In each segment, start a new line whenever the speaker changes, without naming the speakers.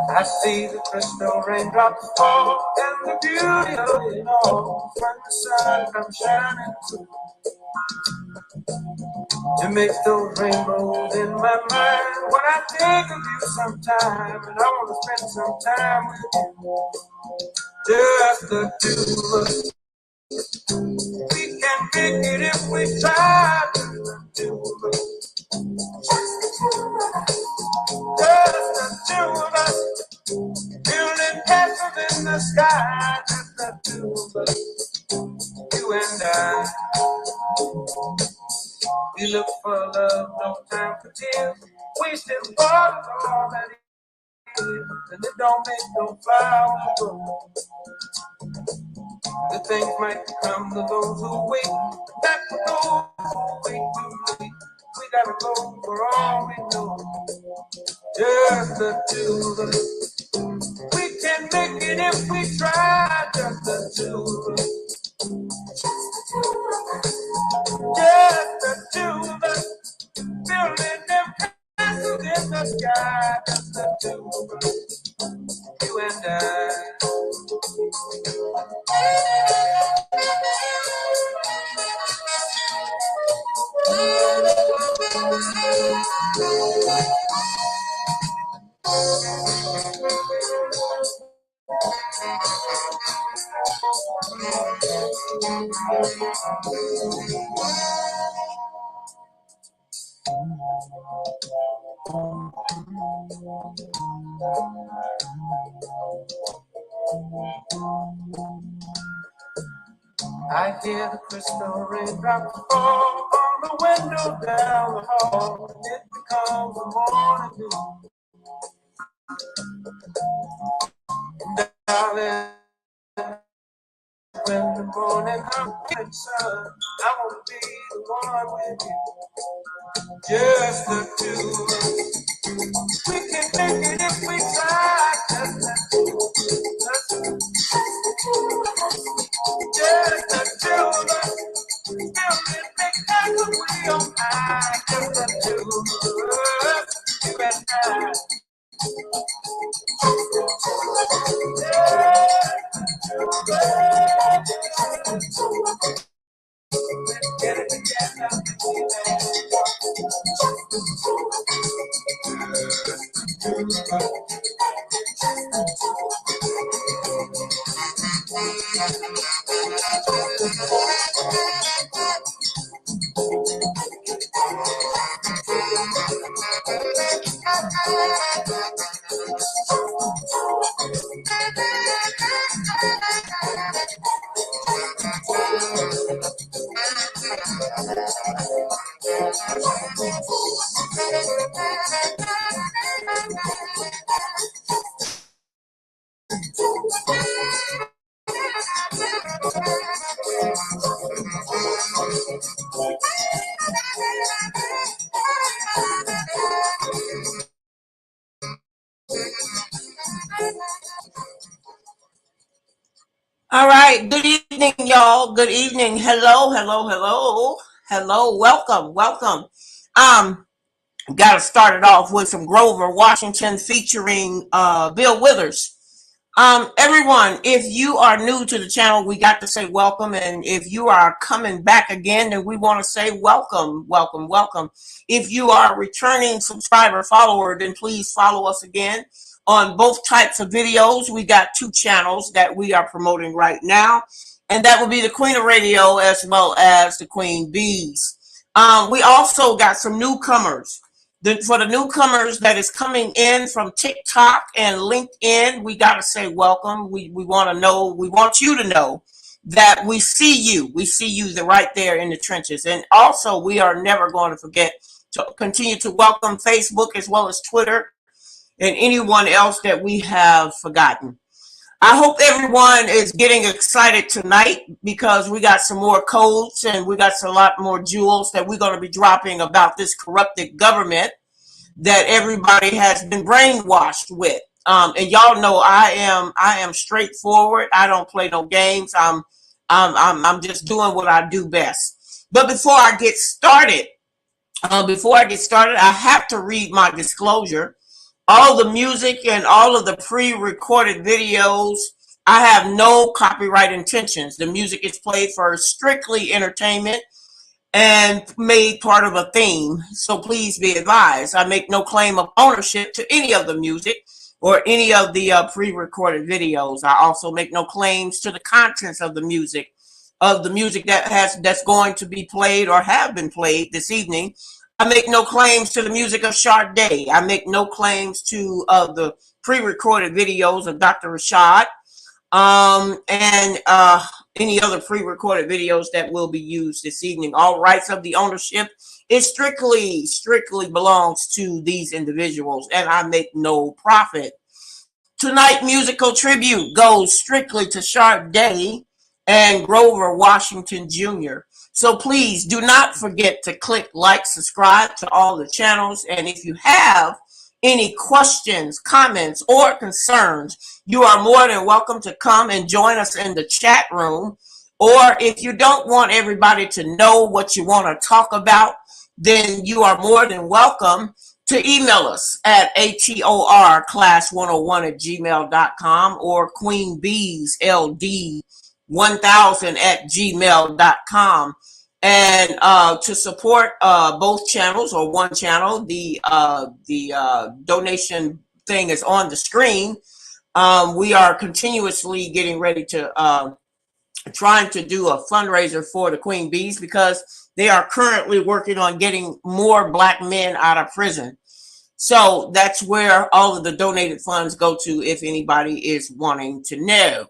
I see the crystal raindrops fall and the beauty of it all when the sun comes shining through to make those rainbows in my mind. When I think of you sometime and I want to spend some time with you, just the two of us. We can make it if we try, just the two of us. Just the two of us. Building castles in the sky, just the two of us, you and I. We look for love, no time for tears. Wasted water's all that it is, and it don't make no flower grow. The things might come to those who wait, that for those who wait too late. We gotta go for all we know. Just the two of us. We can make it if we try, just the two of us. Just the two of us. Building them castles in the sky, just the two of us. You and I. I hear the crystal raindrops fall on the window down the hall, and it becomes the morning dew. Darling, when the morning comes, sun, I want to be the one with you. Just the two of us. We can make it if we try. Just the two of us. Just the two of us. Building big castles we on high. Just the two of us. You and I. Get it together.
All right. Good evening, y'all. Good evening. Hello, hello, hello, hello. Welcome, welcome. Got to start it off with some Grover Washington featuring Bill Withers. Everyone, if you are new to the channel, we got to say welcome, and if you are coming back again, then we want to say welcome, welcome, welcome. If you are a returning subscriber follower, then please follow us again. On both types of videos, we got two channels that we are promoting right now, and that will be the Queen of Radio as well as the Queen Bees. We also got some newcomers. For the newcomers that is coming in from TikTok and LinkedIn, we got to say welcome. We want to know, we want you to know that we see you. We see you right there in the trenches. And also, we are never going to forget to continue to welcome Facebook as well as Twitter and anyone else that we have forgotten. I hope everyone is getting excited tonight because we got some more codes and we got a lot more jewels that we're going to be dropping about this corrupted government that everybody has been brainwashed with. And y'all know I am straightforward. I don't play no games. I'm just doing what I do best. But before I get started, I have to read my disclosure. All the music and all of the pre-recorded videos, I have no copyright intentions. The music is played for strictly entertainment and made part of a theme. So please be advised, I make no claim of ownership to any of the music or any of the pre-recorded videos. I also make no claims to the contents of the music that's going to be played or have been played this evening. I make no claims to the music of Sade. I make no claims to the pre-recorded videos of Dr. Rashad, and any other pre-recorded videos that will be used this evening. All rights of the ownership is strictly belongs to these individuals, and I make no profit. Tonight, musical tribute goes strictly to Sade and Grover Washington Jr. So please do not forget to click like, subscribe to all the channels. And if you have any questions, comments, or concerns, you are more than welcome to come and join us in the chat room. Or if you don't want everybody to know what you want to talk about, then you are more than welcome to email us at atorclass101@gmail.com or queenbeesld1000@gmail.com. And to support both channels or one channel, the donation thing is on the screen. We are continuously getting ready to trying to do a fundraiser for the Queen Bees because they are currently working on getting more black men out of prison. So that's where all of the donated funds go to if anybody is wanting to know.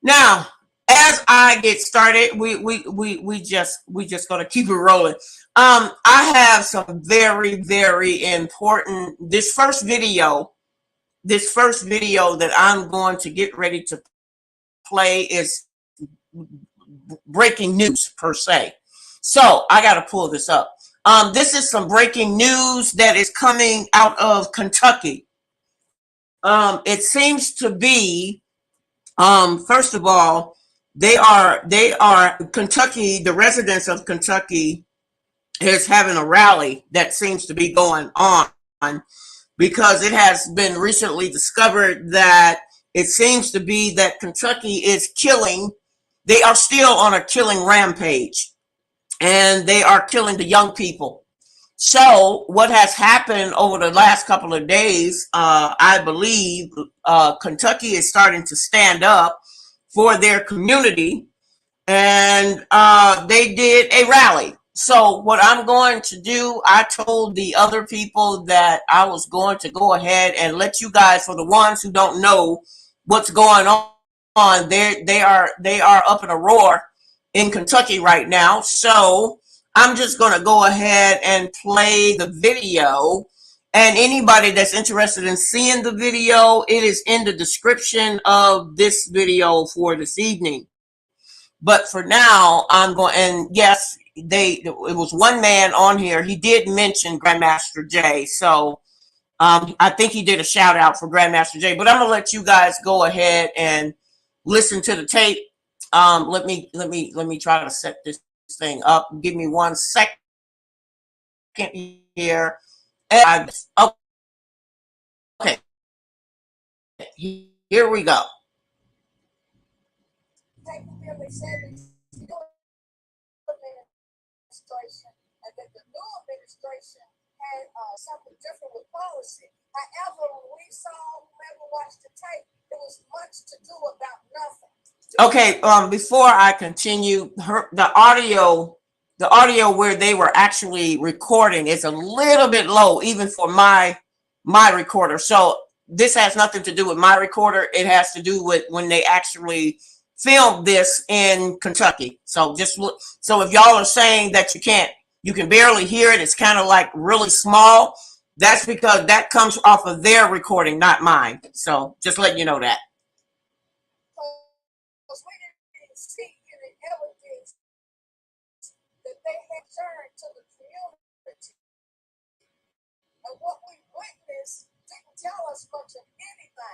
Now, as I get started, we just gonna keep it rolling. I have some very important. This first video that I'm going to get ready to play is breaking news per se. So I got to pull this up. This is some breaking news that is coming out of Kentucky. It seems to be, first of all, they are Kentucky. The residents of Kentucky is having a rally that seems to be going on because it has been recently discovered that it seems to be that Kentucky is killing. They are still on a killing rampage, and they are killing the young people. So what has happened over the last couple of days, I believe Kentucky is starting to stand up for their community, and they did a rally. So what I'm going to do, I told the other people that I was going to go ahead and let you guys, for the ones who don't know what's going on, they are up in a roar in Kentucky right now. So I'm just going to go ahead and play the video. And anybody that's interested in seeing the video, it is in the description of this video for this evening. But for now, I'm going, and yes, it was one man on here. He did mention Grandmaster Jay. So I think he did a shout out for Grandmaster Jay, but I'm going to let you guys go ahead and listen to the tape. Let me try to set this thing up. Give me 1 second here. And okay, here we go. And that the new administration had something different with policy. However, when we saw whoever watched the tape, there was much to do about nothing. Okay, before I continue, the audio where they were actually recording is a little bit low, even for my recorder. So this has nothing to do with my recorder. It has to do with when they actually filmed this in Kentucky. So just look. So if y'all are saying that you can barely hear it, it's kind of like really small, that's because that comes off of their recording, not mine. So just letting you know that. They had turned to the community. And what we witnessed didn't tell us much of anything.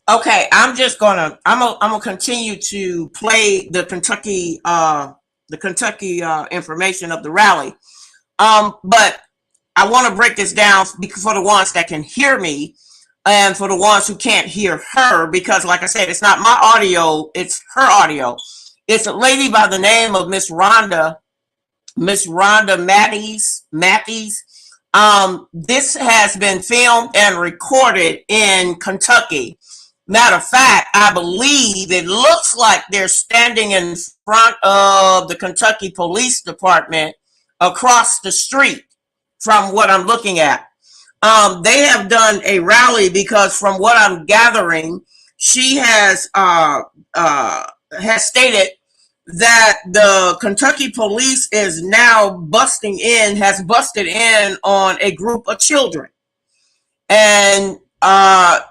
Okay, I'm gonna continue to play the Kentucky information of the rally. But I want to break this down because for the ones that can hear me and for the ones who can't hear her, because like I said, it's not my audio, it's her audio. It's a lady by the name of Miss Rhonda Matthews. This has been filmed and recorded in Kentucky. Matter of fact, I believe it looks like they're standing in front of the Kentucky Police Department across the street from what I'm looking at. They have done a rally because from what I'm gathering, she has stated that the Kentucky police is now has busted in on a group of children. And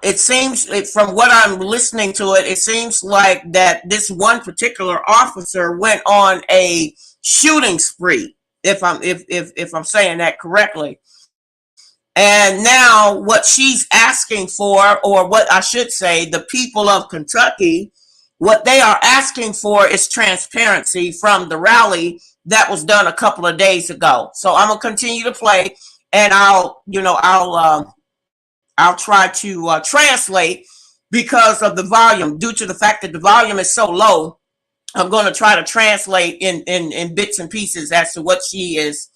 it seems from what I'm listening to it seems like that this one particular officer went on a shooting spree, if I'm saying that correctly. And now what she's asking for, or what I should say, the people of Kentucky, what they are asking for is transparency from the rally that was done a couple of days ago. So I'm gonna continue to play, and I'll try to translate because of the volume. Due to the fact that the volume is so low, I'm going to try to translate in bits and pieces as to what she is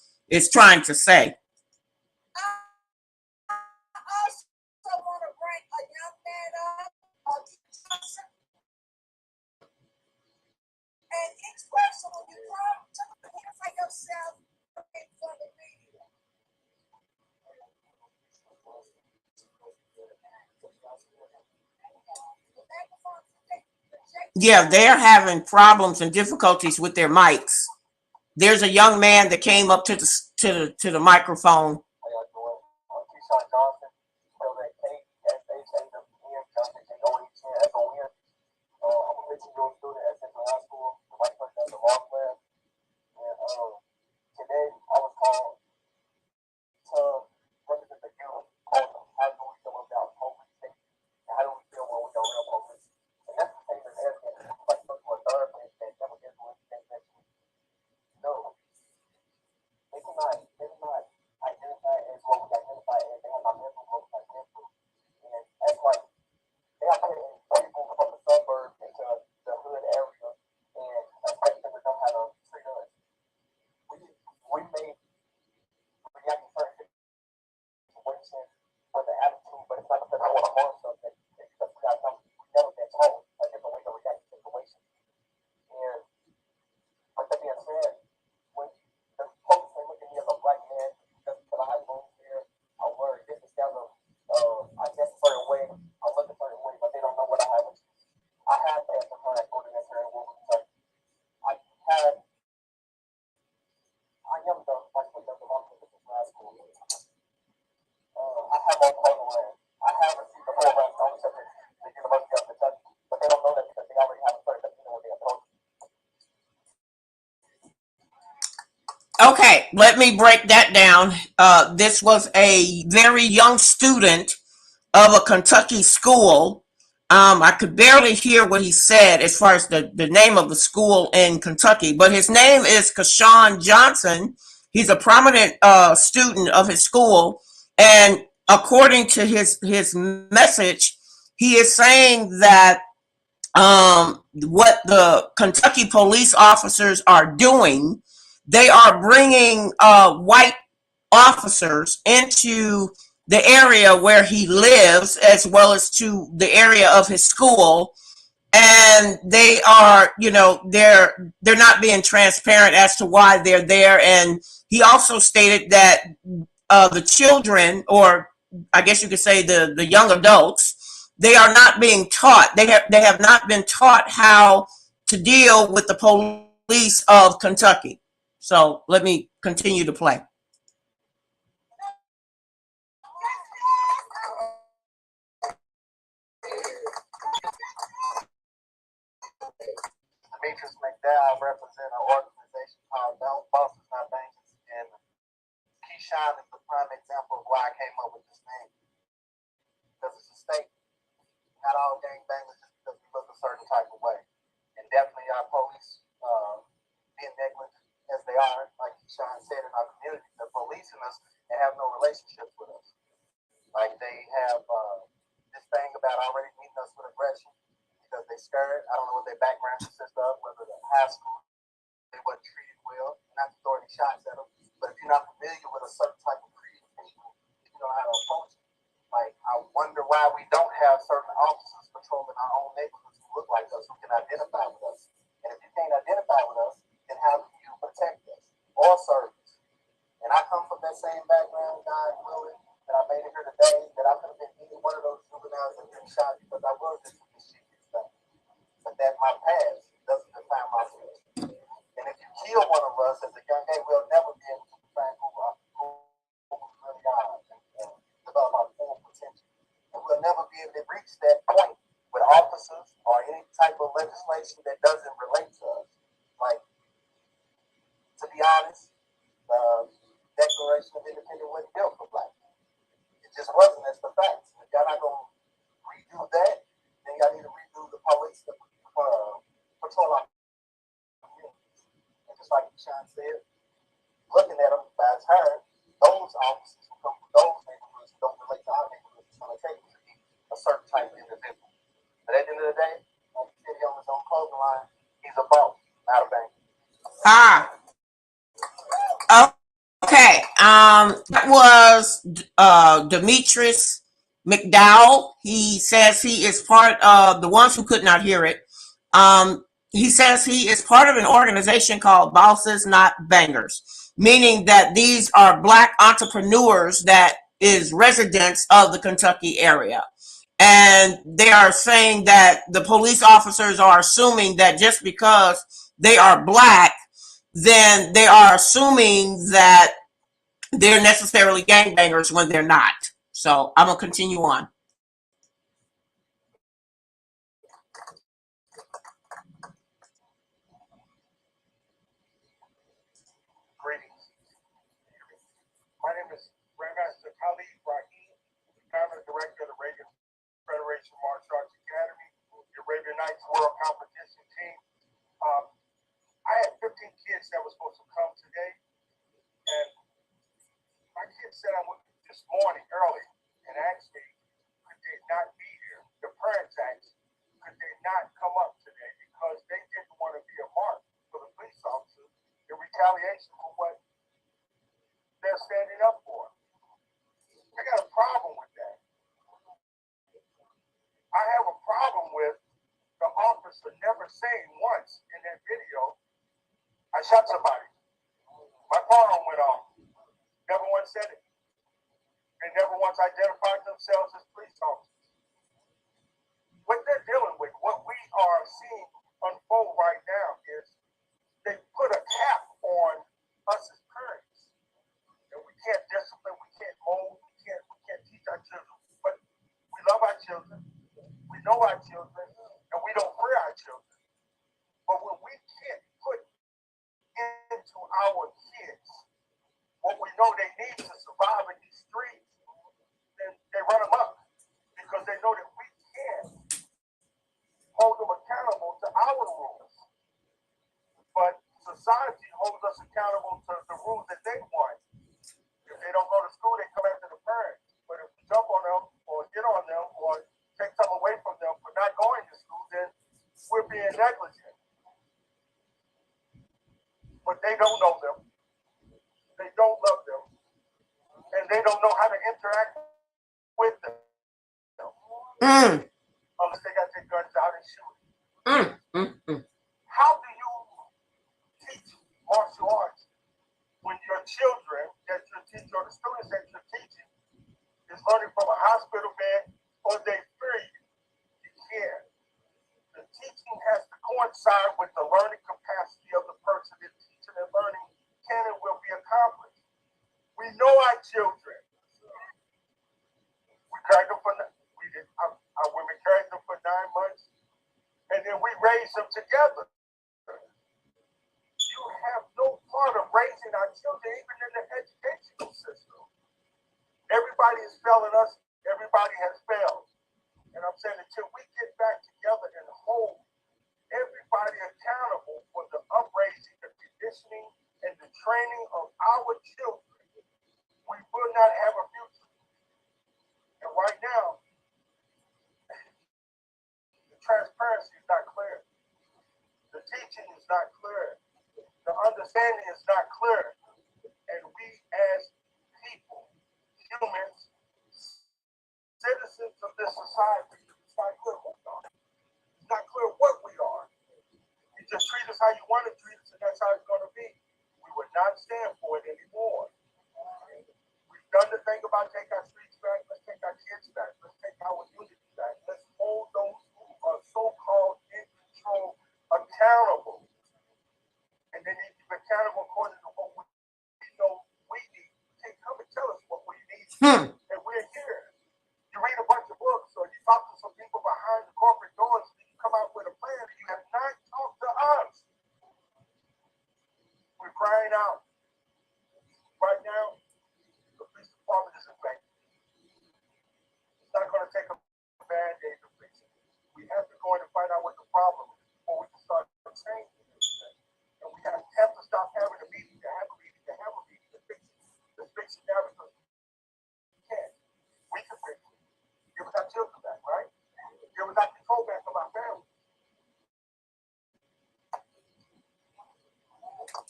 trying to say. Yeah, they're having problems and difficulties with their mics. There's a young man that came up to the microphone. let me break that down. This was a very young student of a Kentucky school. I could barely hear what he said as far as the name of the school in Kentucky, but his name is Kashawn Johnson. He's a prominent student of his school, and according to his message, he is saying that what the Kentucky police officers are doing, they are bringing white officers into the area where he lives as well as to the area of his school, and they are, they're not being transparent as to why they're there. And he also stated that the children, or I guess you could say the young adults, they are not being taught. They have not been taught how to deal with the police of Kentucky. So let me continue to play.
Demetrius McDowell represent an organization called Bosses Not Bangers, and Keyshawn is the prime example of why I came up with this name. Because it's a state. Not all gangbangers just because we look a certain type of way. And definitely our police being negligent as they are, like Keyshawn said, in our community, they're policing us and have no relationships with us. Like they have this thing about already meeting us with aggression because they scared. I don't know what their background consists of, whether they're high school, they weren't treated well, not to throw any shots at them. But if you're not familiar with a certain type of breed of people, you know how to approach it. Like, I wonder why we don't have certain officers patrolling our own neighborhoods who look like us, who can identify with us. And if you can't identify with us, then how can you protect us or serve us? And I come from that same background, God willing, that I made it here today, that I could have been any one of those juveniles that been shot because I was just a mischievous thing. But that my past doesn't define my future. And if you kill one of us as a young age, we'll never be able to define who we really are and develop our full potential. And we'll never be able to reach that point with officers or any type of legislation that doesn't relate to us. Like, to be honest, the Declaration of Independence wasn't built for black people. It just wasn't. That's the facts. If y'all not gonna redo that, then y'all need to redo the police that patrol our communities. And just like Sean said, looking at them by his heart, those officers who come from those neighborhoods who don't relate to our neighborhoods, it's gonna take them to be a certain type of individual. But at the end of the day, like he said, he on his own clothing line, he's a boss out of bank.
Ah, okay. That was Demetrius McDowell. He says he is part of the ones who could not hear it. He says he is part of an organization called Bosses Not Bangers, meaning that these are black entrepreneurs that is residents of the Kentucky area. And they are saying that the police officers are assuming that just because they are black, then they are assuming that they're necessarily gangbangers when they're not. So I'm gonna continue on.
Greetings. My name is Grandmaster Khalid Rahim, founder and director of the Radio Federation Martial Arts Academy, the Arabian Nights World Competition Team. I had 15 kids that were supposed to come today, and my kids said I went this morning early and asked me, could they not be here? The parents asked, could they not come up today because they didn't want to be a mark for the police officers in retaliation for what they're standing up for. I got a problem with that. I have a problem with the officer never saying once in that video, I shot somebody. My car went off. Never once said it. They never once identified themselves as police officers. What they're dealing with, what we are seeing unfold right now is they put a cap on us as parents. And we can't discipline, we can't mold, we can't teach our children. But we love our children. We know our children, and we don't fear our children. But when we can't put into our kids and they don't know how to interact with them. Unless they got their guns out and shoot. How do you teach martial arts when your children that you're teaching, or the students that you're teaching, is learning from a hospital bed, or they fear you? You can't. The teaching has to coincide with the learning capacity of the person that's teaching and learning can and will be accomplished. We know our children. We carried them for our women carried them for 9 months, and then we raised them together. You have no part of raising our children, even in the educational system. Everybody is failing us. Everybody has failed. And I'm saying until we get back together and hold everybody accountable for the upraising, the conditioning, and the training of our children, we will not have a future. And right now, the transparency is not clear. The teaching is not clear. The understanding is not clear. And we as people, humans, citizens of this society, it's not clear what we are. It's not clear what we are. You just treat us how you want to treat us, and that's how it's going to be. We would not stand for it anymore. We've done the thing about take our streets back. Let's take our kids back. Let's take our unity back. Let's hold those who are so-called in control accountable. And they need to be accountable according to what we know we need. You can't come and tell us what we need. And we're here. You read a bunch of books, or you talk to some people behind the corporate doors, and you come out with a plan, and you have not talked to us. We're crying out. Right now, the police department is in vain. It's not going to take a band-aid to fix it. We have to go in and find out what the problem is before we can start changing everything. And we have to stop having a meeting to have a meeting to have a meeting to fix it. Let's fix it now because we can. We can fix it. Give us our children back, right? Give us our control back of our family.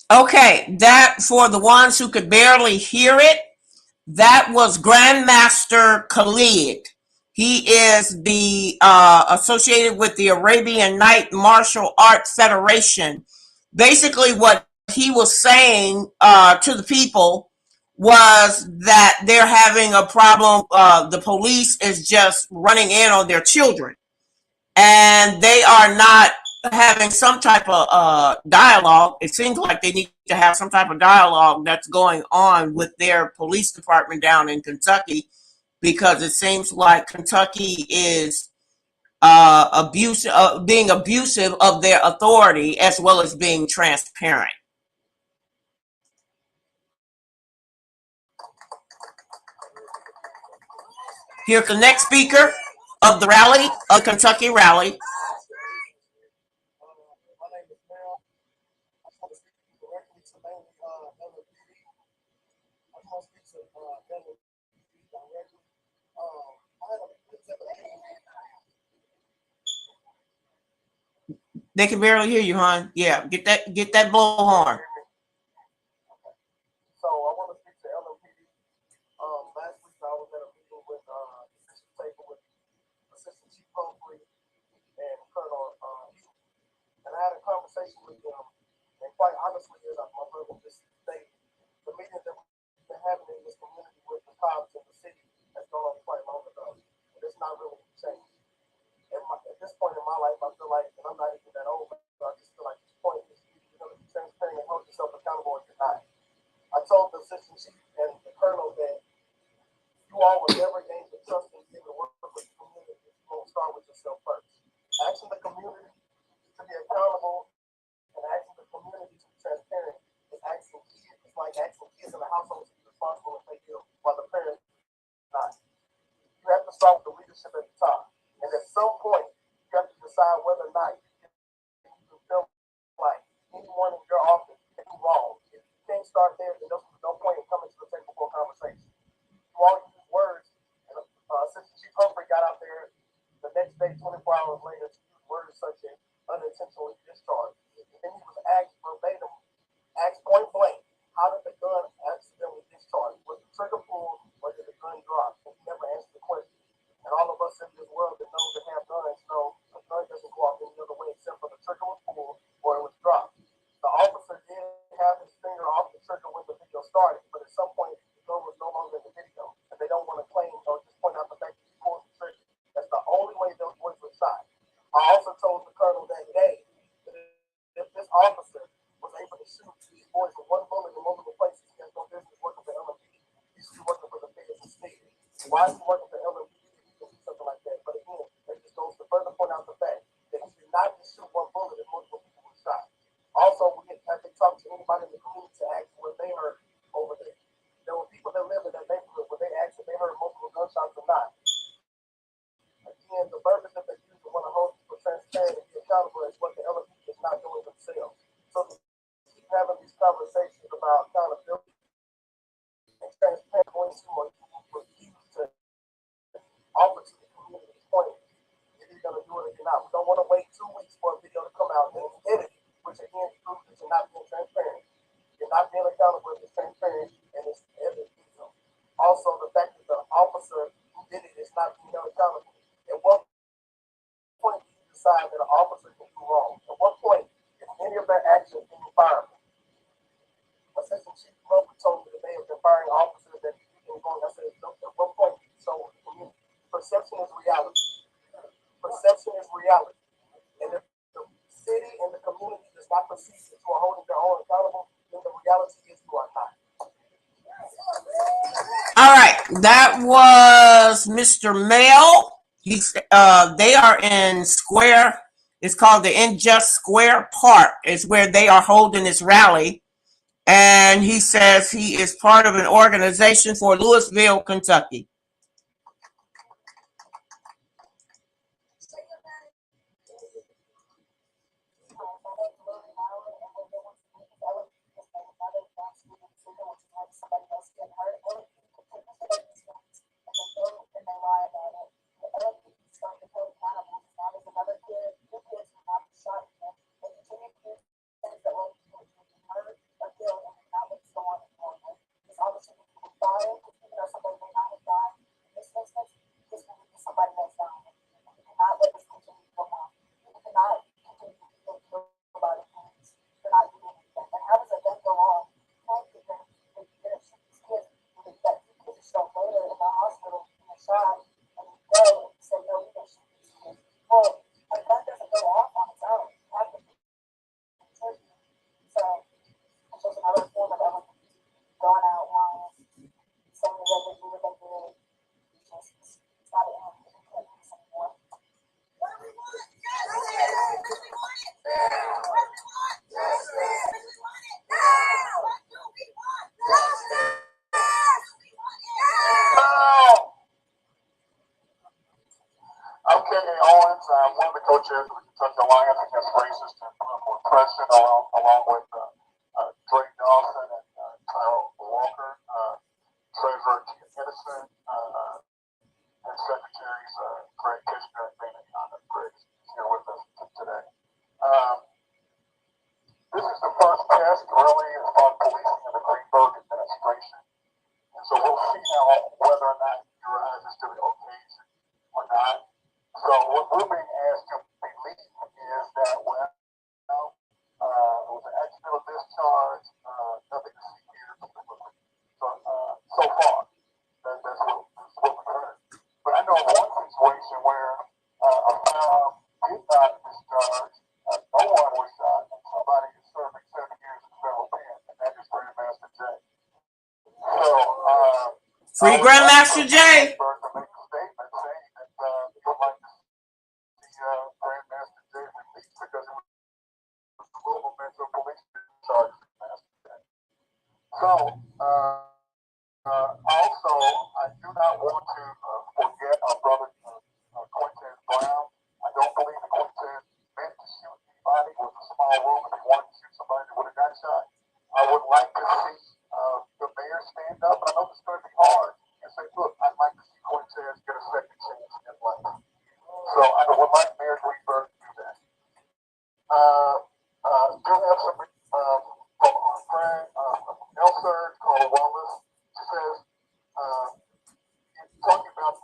Okay, that for the ones who could barely hear it, that was Grandmaster Khalid. He is the associated with the Arabian Night Martial Arts Federation. Basically, what he was saying to the people was that they're having a problem. The police is just running in on their children, and they are not having some type of dialogue. It seems like they need to have some type of dialogue that's going on with their police department down in Kentucky, because it seems like Kentucky is being abusive of their authority as well as being transparent. Here's the next speaker of the rally, of Kentucky rally. They can barely hear you, hon. Yeah, get that bullhorn.
So I want to speak to LMPD. Last week I was at a meeting with Assistant Chief Humphrey and Colonel and I had a conversation with them. And quite honestly, as my brother just stated, the meeting that we've been having in this community with the cops in the city has gone on quite long ago. And it's not really changed. At this point in my life, I feel like, and I'm not even that old, but I just feel like this point is you're going to be transparent and hold yourself accountable if you're not. I told the assistant chief and the colonel that you all will never gain the trust and begin to work with the community if you won't start with yourself first. Asking the community to be accountable and asking the community to be transparent is asking kids. It's like asking kids in the household to be responsible if they do while the parents not. You have to start with the leadership at the top. And at some point, you have to decide whether or not you feel like anyone in your office can do wrong. If you can't start there, then there's no point in coming to the table for a conversation. You all use words, and Assistant Chief Humphrey got out there the next day, 24 hours later, to use words such as unintentionally discharged. And then he was asked verbatim, asked point blank, how did the gun accidentally discharge? Was the trigger pulled Why is he working for LMP if he can do something like that? But again, it just goes to further point out the fact that he did not just shoot one bullet and multiple people were shot. Also, as they talked to anybody in the community to ask what they heard over there. There were people that live in that neighborhood where they asked if they heard multiple gunshots or not. Again, the verbiage that they use to want to hold people transparent and be accountable is what the LMP is not doing themselves. So to keep having these conversations about accountability and transparent going to or refuse to offer to the community this point, if you're going to do it or you're not. We don't want to wait 2 weeks for a video to come out and edit it, which again proves that you're not being transparent. You're not being accountable, it's transparent, and it's edited video. Also, the fact that the officer who did it is not being held accountable. At what point do you decide that an officer can do wrong? At what point is any of their actions being fired? Assistant Chief Roper told me that they have been firing officers that didn't go. I said, at what point? So perception is reality. Perception is reality. And if the city and the community does not perceive that you are holding their own accountable, then the reality is you are not.
All right, that was Mr. Mel. They are in Square. It's called the Unjust Square Park. It's where they are holding this rally. And he says he is part of an organization for Louisville, Kentucky.
I'm Kenny Owens. I'm one of the co-chairs of the Kentucky Alliance Against Racist and Political Oppression, along with Drake Dawson and Tyrell Walker, Treasurer Tia Edison, and Secretaries Greg Kishner and Dana Yonda. Greg is here with us today. This is the first test, really, on policing in the Greenberg administration. And so we'll see now whether or not he rises to the occasion or not. So what we're being asked to believe is that when it was an accidental discharge, nothing to see here. So far, that's what we heard. But I know of one situation where a firearm did not discharge, no one was shot, and somebody is serving 7 years in federal pen, and that is Grandmaster J. So,
Free Grandmaster J.
To make a statement saying that he would like to see Grandmaster J released because it was a Louisville Metro Police charge Master J. So, also, I do not want to forget our brother Quintez Brown. I don't believe that Quintez meant to shoot anybody. It was a small room. If he wanted to shoot somebody, they would have got shot. I would like to see the mayor stand up. I know this is going to be hard and say, look, I'd like to see Quintez get a second chance in life. So I would like Mayor Greenberg to do that. Do have some from our friend Elser Carl Wallace. She says, talking about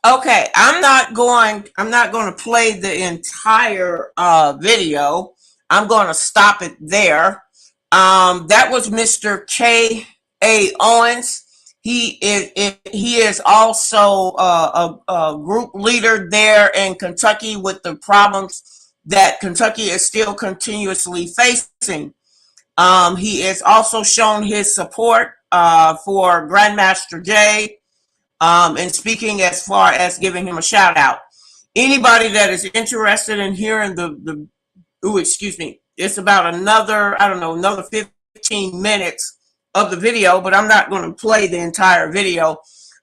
Okay, I'm not going to play the entire video. I'm going to stop it there. That was Mr. K.A. Owens. He is also a group leader there in Kentucky with the problems that Kentucky is still continuously facing. He has also shown his support for Grandmaster Jay, and speaking as far as giving him a shout out. Anybody that is interested in hearing excuse me, it's about another, I don't know, another 15 minutes of the video, but I'm not going to play the entire video.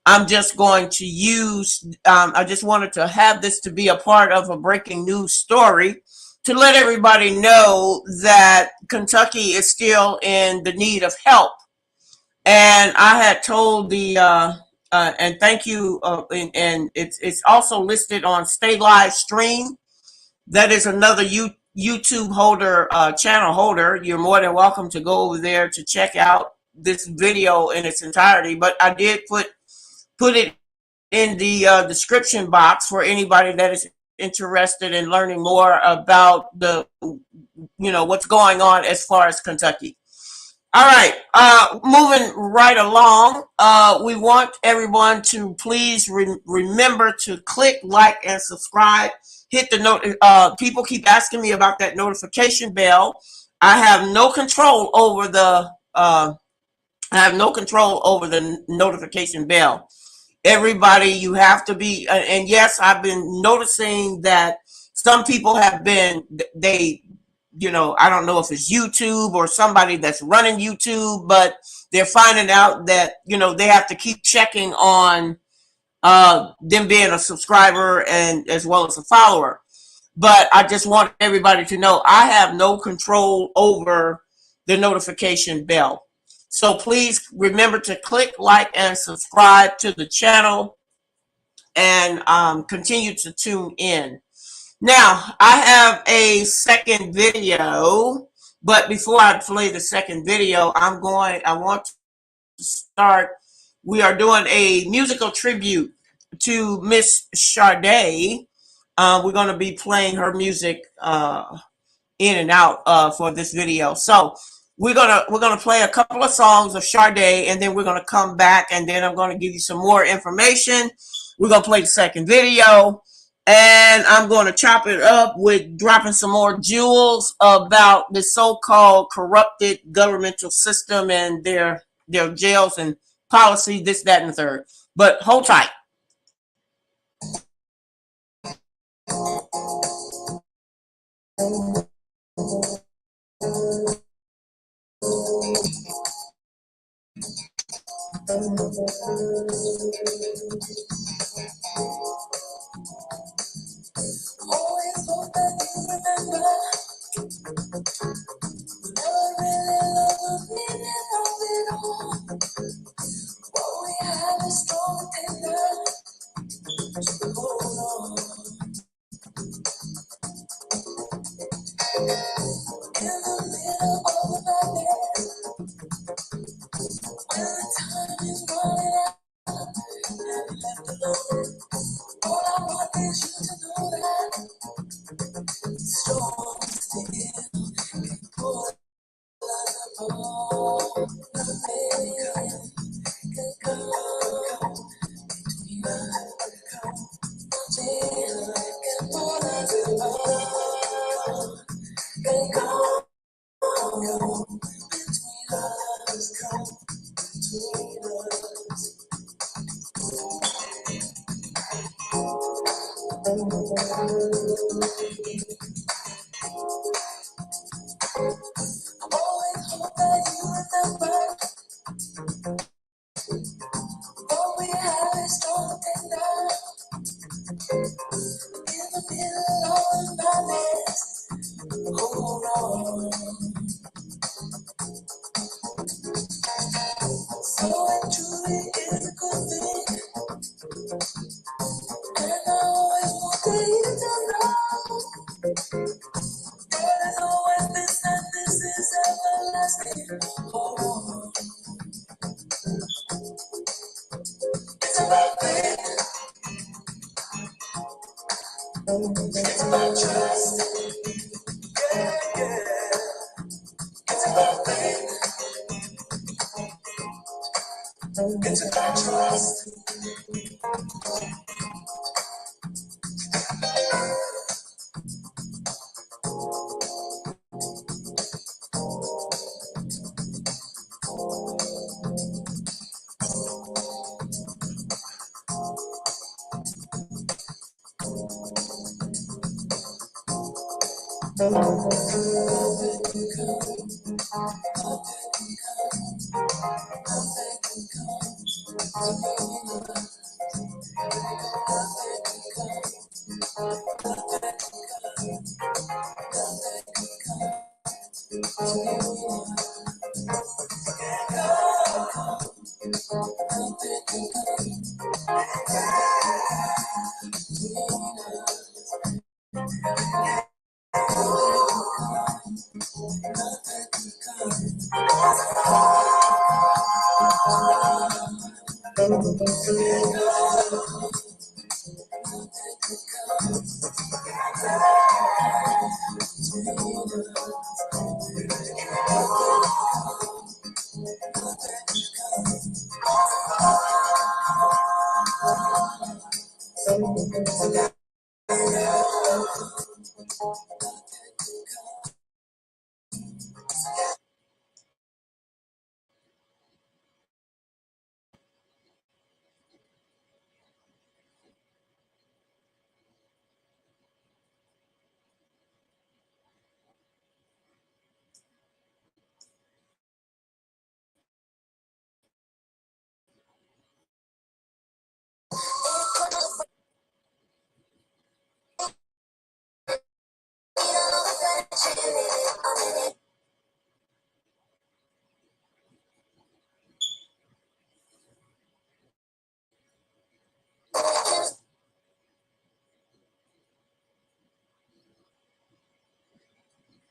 I'm just going to use, I just wanted to have this to be a part of a breaking news story to let everybody know that Kentucky is still in the need of help. And I had told the, and thank you, and it's also listed on Stay Live Stream. That is another YouTube holder, channel holder. You're more than welcome to go over there to check out this video in its entirety. But I did put it in the description box for anybody that is interested in learning more about the, what's going on as far as Kentucky. All right, moving right along, we want everyone to please remember to click like and subscribe. Hit the note. People keep asking me about that notification bell. I have no control over the. Notification bell. Everybody, you have to be. And yes, I've been noticing that some people have been. I don't know if it's YouTube or somebody that's running YouTube, but they're finding out that, they have to keep checking on them being a subscriber and as well as a follower. But I just want everybody to know I have no control over the notification bell. So please remember to click like and subscribe to the channel and continue to tune in. Now, I have a second video, but before I play the second video, I want to start. We are doing a musical tribute to Miss Sade. We're going to be playing her music in and out for this video. So we're gonna play a couple of songs of Sade, and then we're gonna come back, and then I'm gonna give you some more information. We're gonna play the second video, and I'm going to chop it up with dropping some more jewels about the so-called corrupted governmental system and their jails and policy, this, that, and the third. But hold tight. Always hope that you remember. Never really love the meaning of it all. What we have is strong and tender. So hold on. In the middle of the madness, when the time is gone.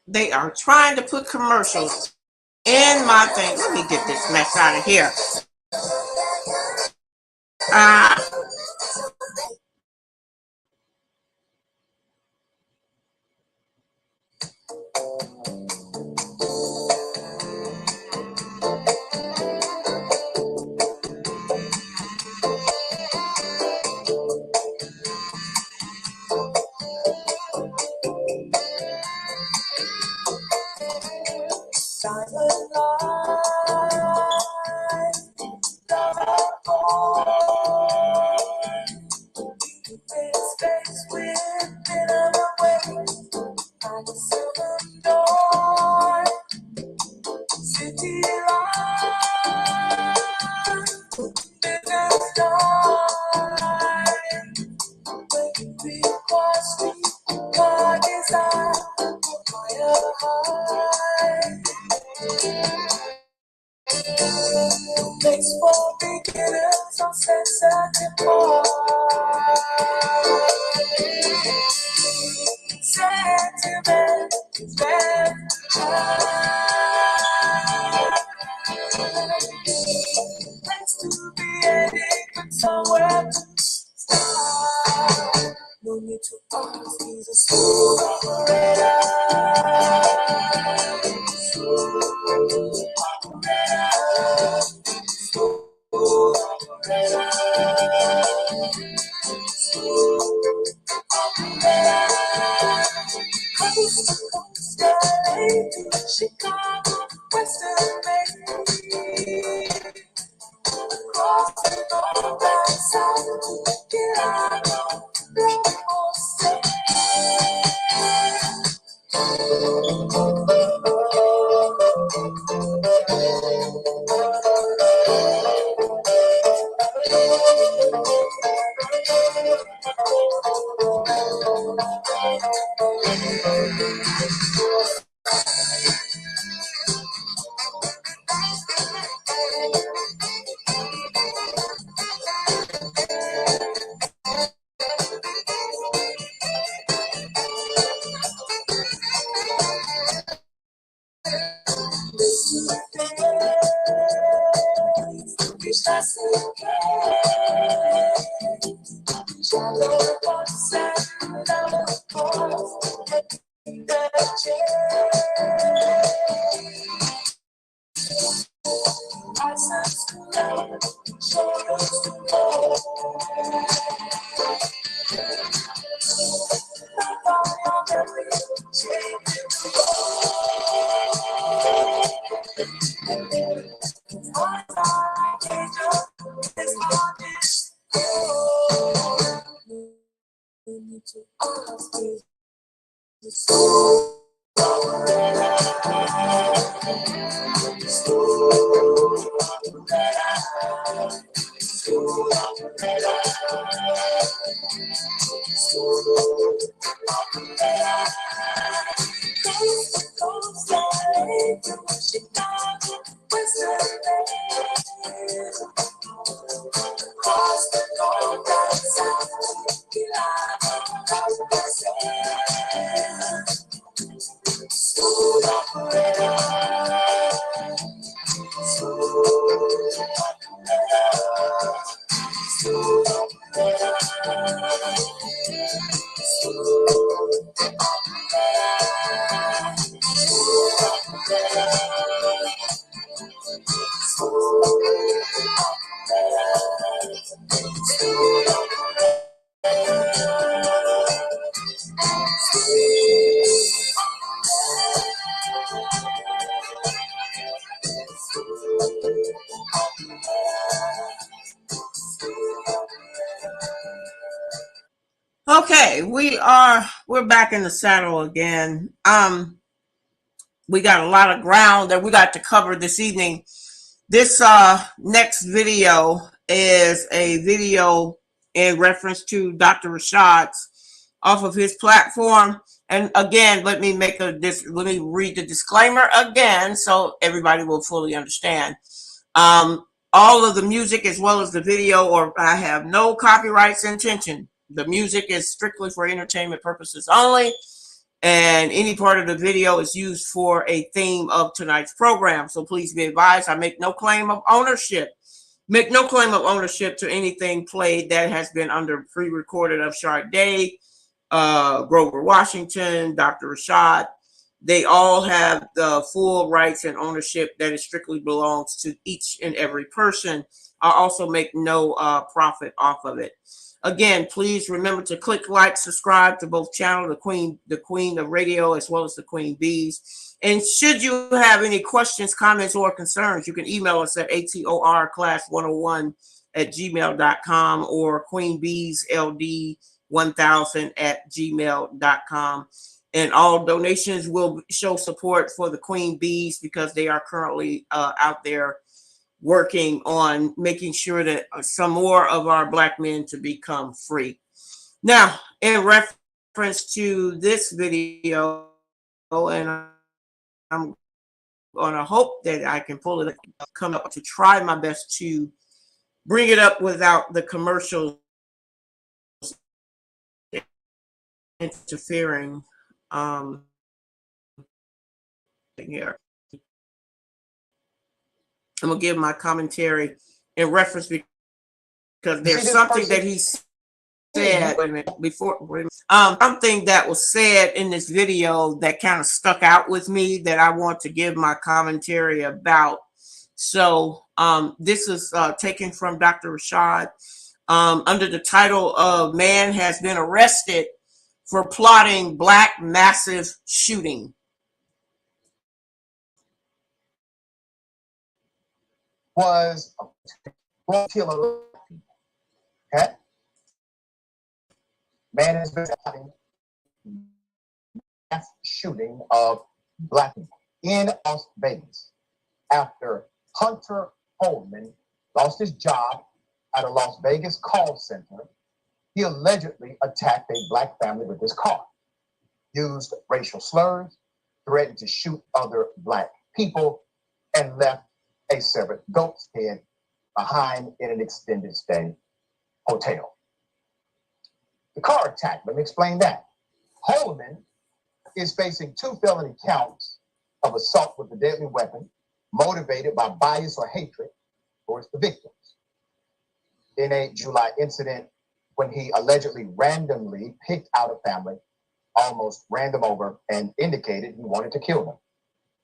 They are trying to put commercials in my thing. Let me get this mess out of here. Uh, Okay, we're back in the saddle again. We got a lot of ground that we got to cover this evening. This next video is a video in reference to Dr. Rashad's off of his platform. And again, let me read the disclaimer again so everybody will fully understand. All of the music as well as the video, or I have no copyrights intention. The music is strictly for entertainment purposes only, and any part of the video is used for a theme of tonight's program. So please be advised, I make no claim of ownership. Make no claim of ownership to anything played that has been under pre-recorded of Sade, Grover Washington, Dr. Rashad. They all have the full rights and ownership that it strictly belongs to each and every person. I also make no profit off of it. Again, please remember to click like, subscribe to both channels, the Queen of Radio, as well as the Queen Bees. And should you have any questions, comments, or concerns, you can email us at atorclass101@gmail.com or queenbeesld1000@gmail.com. And all donations will show support for the Queen Bees because they are currently out there working on making sure that some more of our Black men to become free. Now, in reference to this video, and I'm going to hope that I can pull it up, come up to try my best to bring it up without the commercials interfering. Here. I'm going to give my commentary in reference because there's something that he said something that was said in this video that kind of stuck out with me that I want to give my commentary about. So this is taken from Dr. Rashad under the title of "Man Has Been Arrested for Plotting Black Massive Shooting."
Was a killer. Okay. Man has been plotting mass shooting of Black people in Las Vegas after
Hunter Holman lost his job at a Las Vegas call center. He allegedly attacked a black family with his car, used racial slurs, threatened to shoot other black people, and left a severed goat's head behind in an extended stay hotel. The car attack, let me explain that. Holman is facing 2 felony counts of assault with a deadly weapon, motivated by bias or hatred towards the victims, in a July incident when he allegedly randomly picked out a family, almost ran them over, and indicated he wanted to kill them.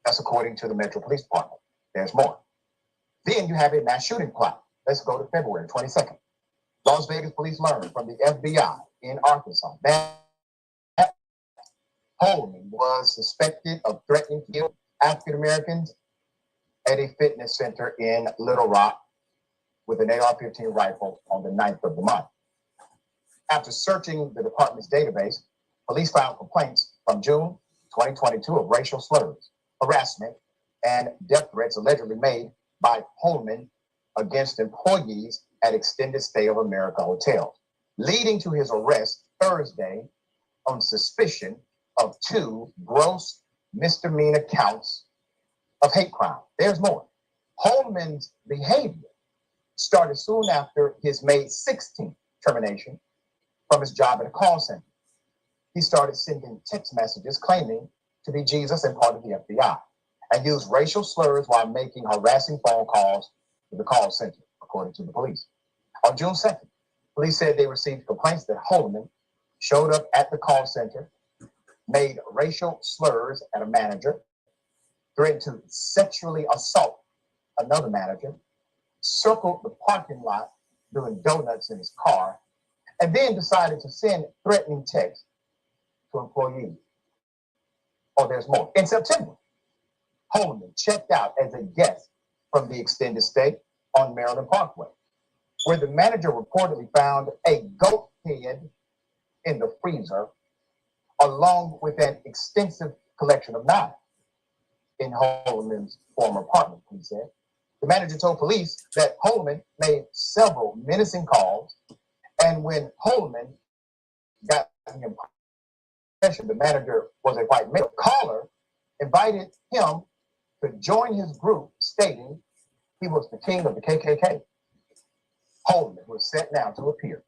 That's according to the Metro Police Department. There's more. Then you have a mass shooting plot. Let's go to February 22nd. Las Vegas police learned from the FBI in Arkansas that Holman was suspected of threatening to kill African Americans at a fitness center in Little Rock with an AR-15 rifle on the 9th of the month. After searching the department's database, police filed complaints from June 2022 of racial slurs, harassment, and death threats allegedly made by Holman against employees at Extended Stay of America hotels, leading to his arrest Thursday on suspicion of 2 gross misdemeanor counts of hate crime. There's more. Holman's behavior started soon after his May 16th termination from his job at a call center. He started sending text messages claiming to be Jesus and part of the FBI, and used racial slurs while making harassing phone calls to the call center, according to the police. On June 2nd, police said they received complaints that Holman showed up at the call center, made racial slurs at a manager, threatened to sexually assault another manager, circled the parking lot doing donuts in his car, and then decided to send threatening texts to employees. Oh, there's more. In September, Holman checked out as a guest from the extended stay on Maryland Parkway, where the manager reportedly found a goat head in the freezer, along with an extensive collection of knives in Holman's former apartment, he said. The manager told police that Holman made several menacing calls, and when Holman got the impression the manager was a white male, caller invited him to join his group, stating he was the king of the KKK. Holman was set now to appear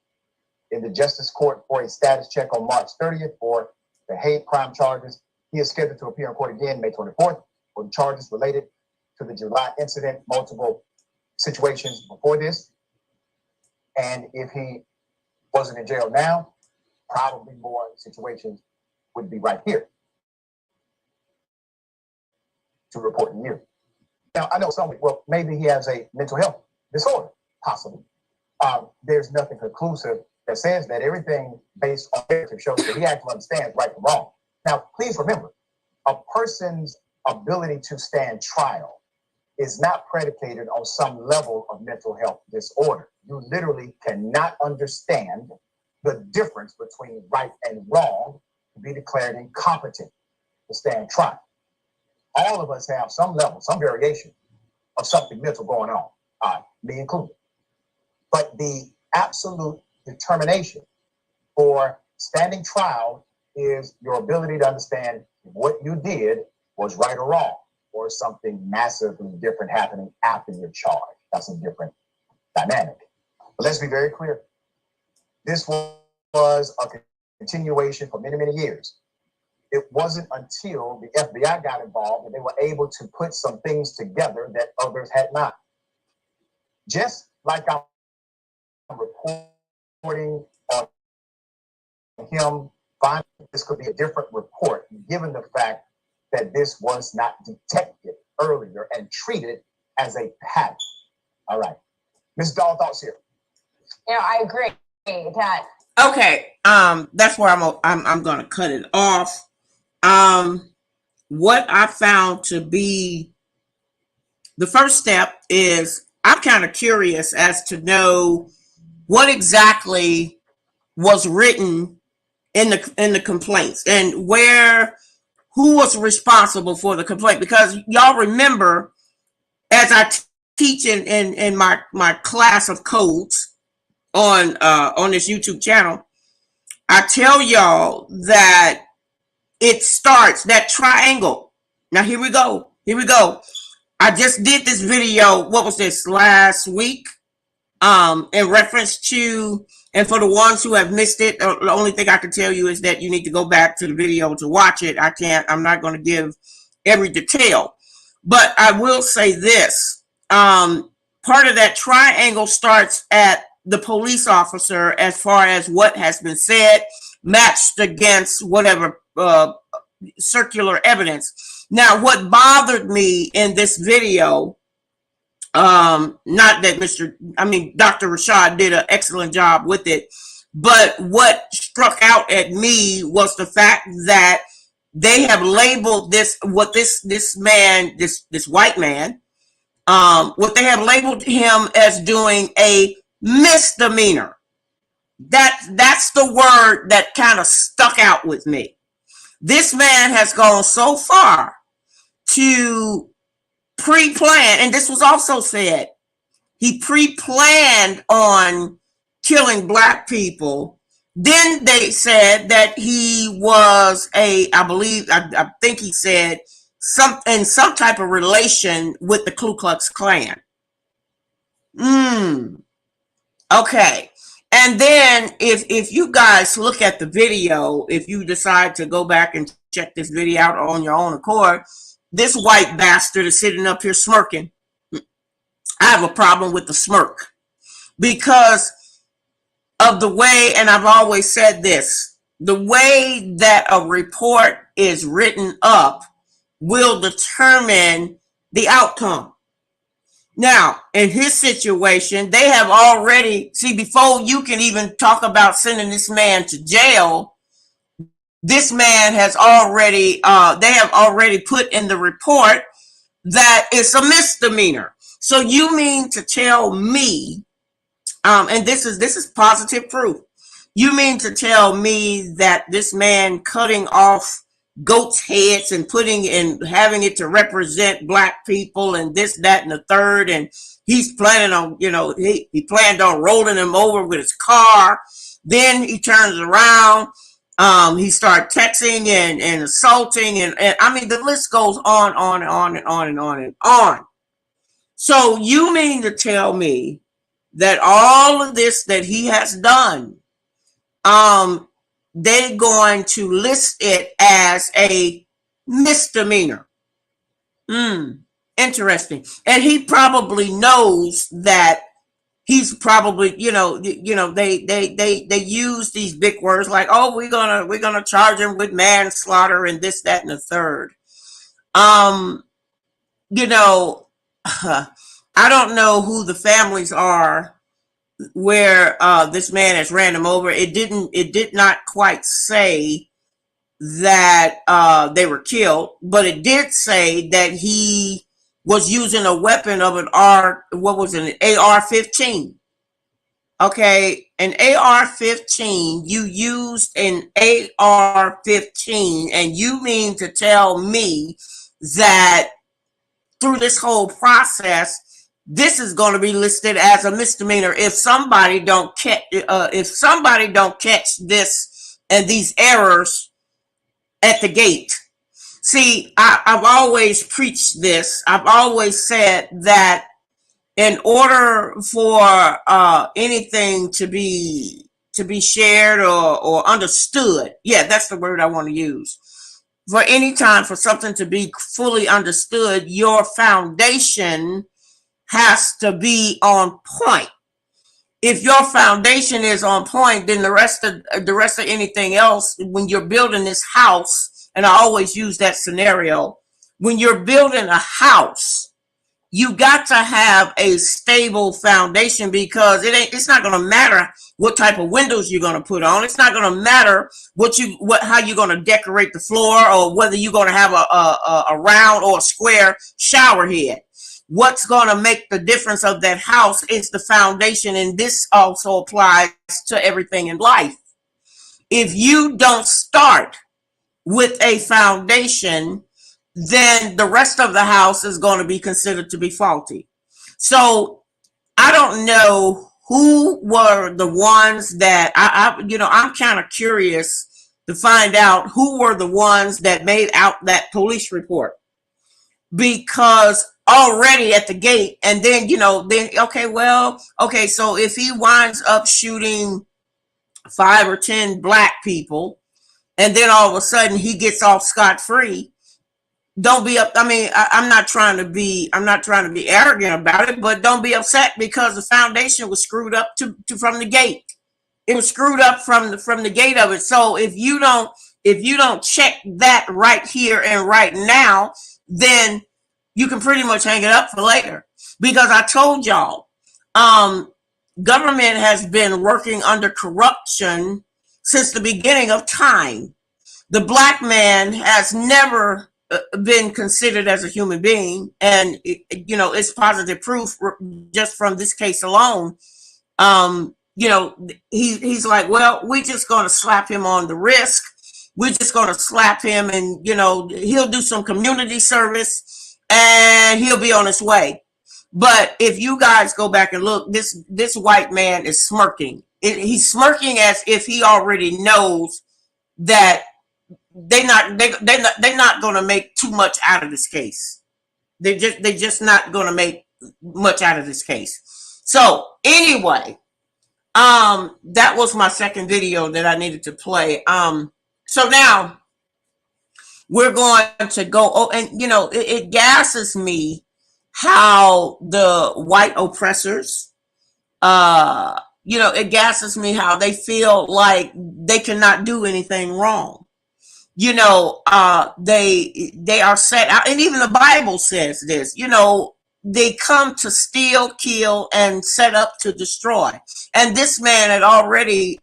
in the Justice Court for a status check on March 30th for the hate crime charges. He is scheduled to appear in court again May 24th for the charges related to the July incident, multiple situations before this. And if he wasn't in jail now, probably more situations would be right here to report to you. Now, I know somebody, well, maybe he has a mental health disorder, possibly. There's nothing conclusive that says that. Everything based on narrative shows that he actually understands right from wrong. Now, please remember, a person's ability to stand trial is not predicated on some level of mental health disorder. You literally cannot understand the difference between right and wrong to be declared incompetent to stand trial. All of us have some level, some variation of something mental going on, me included. But the absolute determination for standing trial is your ability to understand what you did was right or wrong, or something massively different happening after your charge. That's a different dynamic. But let's be very clear. This was a continuation for many, many years. It wasn't until the FBI got involved and they were able to put some things together that others had not. Just like I'm reporting on him, finding this could be a different report, given the fact that this was not detected earlier and treated as a pattern. All right. Ms. Dahl, thoughts here?
You know, I agree that.
Okay. That's where I'm going to cut it off. What I found to be the first step is I'm kind of curious as to know what exactly was written in the complaints and who was responsible for the complaint, because y'all remember, as I teach in my class of codes on this YouTube channel, I tell y'all that it starts that triangle. Now here we go. Here we go. I just did this video. What was this, last week? In reference to, and for the ones who have missed it, the only thing I can tell you is that you need to go back to the video to watch it. I'm not going to give every detail, but I will say this. Part of that triangle starts at the police officer as far as what has been said, matched against whatever circular evidence. Now, what bothered me in this video, not that Dr. Rashad did an excellent job with it, but what struck out at me was the fact that they have labeled this white man, what they have labeled him as doing a misdemeanor. That's the word that kind of stuck out with me. This man has gone so far to pre-plan, and this was also said, he pre-planned on killing black people. Then they said that he was I think he said some type of relation with the Ku Klux Klan. Okay. And then if you guys look at the video, if you decide to go back and check this video out on your own accord, this white bastard is sitting up here smirking. I have a problem with the smirk because of the way, and I've always said this, the way that a report is written up will determine the outcome. Now, in his situation, they have already, before you can even talk about sending this man to jail, this man has already, they have already put in the report that it's a misdemeanor. So you mean to tell me, and this is positive proof, you mean to tell me that this man cutting off goats' heads and having it to represent black people and this, that, and the third, and he's planning on, he planned on rolling them over with his car. Then he turns around, he starts texting and assaulting, and I mean the list goes on and on and on and on and on. So you mean to tell me that all of this that he has done, they're going to list it as a misdemeanor? Interesting. And he probably knows that he's probably, they use these big words like, oh, we're gonna charge him with manslaughter and this, that, and the third. I don't know who the families are where this man has ran them over. It did not quite say that they were killed, but it did say that he was using a weapon of an AR-15. Okay, an AR-15, you used an AR-15, and you mean to tell me that through this whole process, this is going to be listed as a misdemeanor if somebody don't catch this and these errors at the gate. See, I've always preached this. I've always said that in order for anything to be shared or understood, yeah, that's the word I want to use. For any time for something to be fully understood, your foundation has to be on point. If your foundation is on point, then the rest of anything else, when you're building this house, and I always use that scenario, when you're building a house, you got to have a stable foundation, because it's not going to matter what type of windows you're going to put on. It's not going to matter how you're going to decorate the floor, or whether you're going to have a round or a square shower head. What's going to make the difference of that house is the foundation, and this also applies to everything in life. If you don't start with a foundation, then the rest of the house is going to be considered to be faulty. So I don't know who were the ones that I'm kind of curious to find out who were the ones that made out that police report, because already at the gate, and then so if he winds up shooting 5 or 10 black people, and then all of a sudden he gets off scot-free, don't be up. I mean, I'm not trying to be arrogant about it, but don't be upset because the foundation was screwed up from the gate. It was screwed up from the gate of it. So if you don't check that right here and right now, then you can pretty much hang it up for later. Because I told y'all, government has been working under corruption since the beginning of time. The black man has never been considered as a human being, and it's positive proof just from this case alone. He's like, well, we're just going to slap him on the wrist. We're just going to slap him, and he'll do some community service and he'll be on his way. But if you guys go back and look, this white man is smirking. He's smirking as if he already knows that they're not going to make too much out of this case. They're just not going to make much out of this case. So anyway, that was my second video that I needed to play. So now we're going to go. Oh, and it gasses me how the white oppressors, it gasses me how they feel like they cannot do anything wrong. They are set out, and even the Bible says this. They come to steal, kill, and set up to destroy. And this man had already,